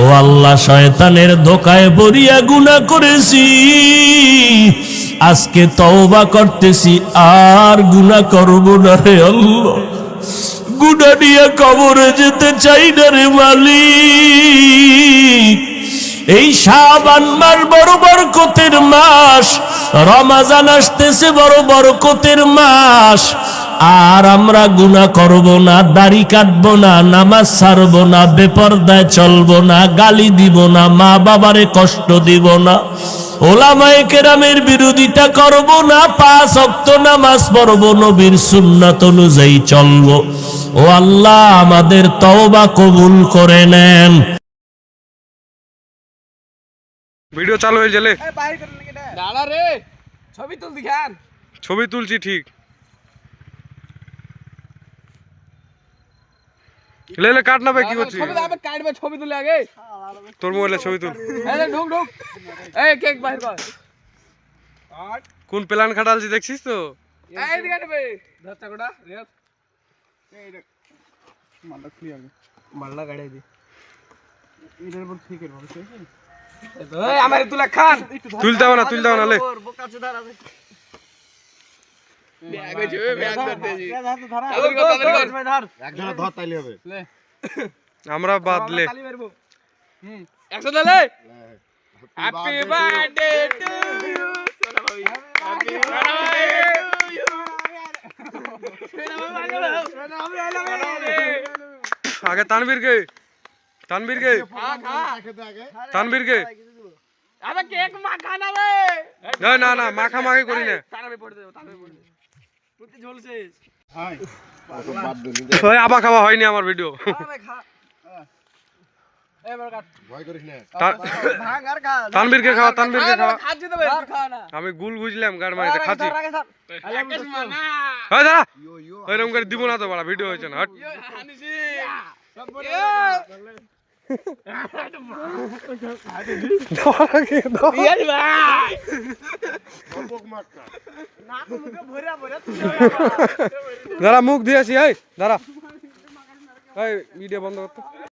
ও আল্লাহ, শয়তানের ধোকায় পড়িয়া গুনাহ করেছি, আজকে তওবা করতেছি, আর গুনাহ করব না রে আল্লাহ। গুনাহ নিয়ে কবরে যেতে চাই না রে মালিক। এই শাবান মাস বড় বরকতের মাস, রমজান আসতেছে বড় বরকতের মাস, আর আমরা গুনাহ করব না, দাড়ি কাটবো না, নামাজ ছাড়বো না, বেপরদায় চলবো না, গালি দিব না, মা বাবারে কষ্ট দিব না। ওলামায়ে কেরামের বিরোধিতা করব না, 5 ওয়াক্ত নামাজ পড়ব, নবীর সুন্নাত অনুযায়ী চলব। ও আল্লাহ আমাদের তওবা কবুল করে নেন। ভিডিও চালু হয়ে গেলে দাঁড়া রে, ছবি তুল দিখান। ছবি তুলছি ঠিক। লে কাট না ভাই, কি করছিস? ছবি আবে কাটবে, ছবি তুলে আগে। তোর মোবাইলে ছবি তুল। এই ঢুক ঢুক, এই কেক বাইর কর। কোন প্ল্যান খাটালছি দেখছিস তো? এই দিকে নেবে ধরটা কোটা রেত। এই দেখ মালটা ক্লিয়ার আগে, মালটা গাড়াই দি। এটার উপর ঠিক এর ভাবে ঠিক আছে। এই আমারে তুলা খান, তুলতে হবে না, তুলতে হবে না, লে বোকা চোদা আছে। ব্যাগ আছে, ব্যাগ ধরতে জি। তাদের কথা ধর, একজনে ধর তাইলে হবে। লে আমরা বাদলে তালি মারবো। একসাথে লে। হ্যাপি বার্থডে টু ইউ সোনা ভাবি, হ্যাপি বার্থডে টু ইউ সোনা ভাবি। আগে তানবীরকে খা খা তানবীরকে আবে কেক মাখা না রে। না না মাখামাখি করি না। তারাবে পড়ে দেব, তারাবে পড়ে দেব। প্রতি ঝলছিস ওই আবা খাওয়া হয়নি আমার ভিডিও। আবে খা। এবার কাট ভয় করিস না। ভাঙ আর খা। তানবীরকে খাওয়া, তানবীরকে খাওয়া। খাচ্ছি তো ভাই, খা না। আমি গুল বুঝলাম গাড় মারিতে খাচ্ছি। আকাশ মানা হয় দাঁড়া, ওইরকম করে দিব না তো বড়া, ভিডিও হয়েছে না। হট। হানিসি ইয়ার ভাই না তো মুখে ভরা ভরা দাঁড়া মুখ দিয়েছি, এই দাঁড়া, এই ভিডিও বন্ধ করতে।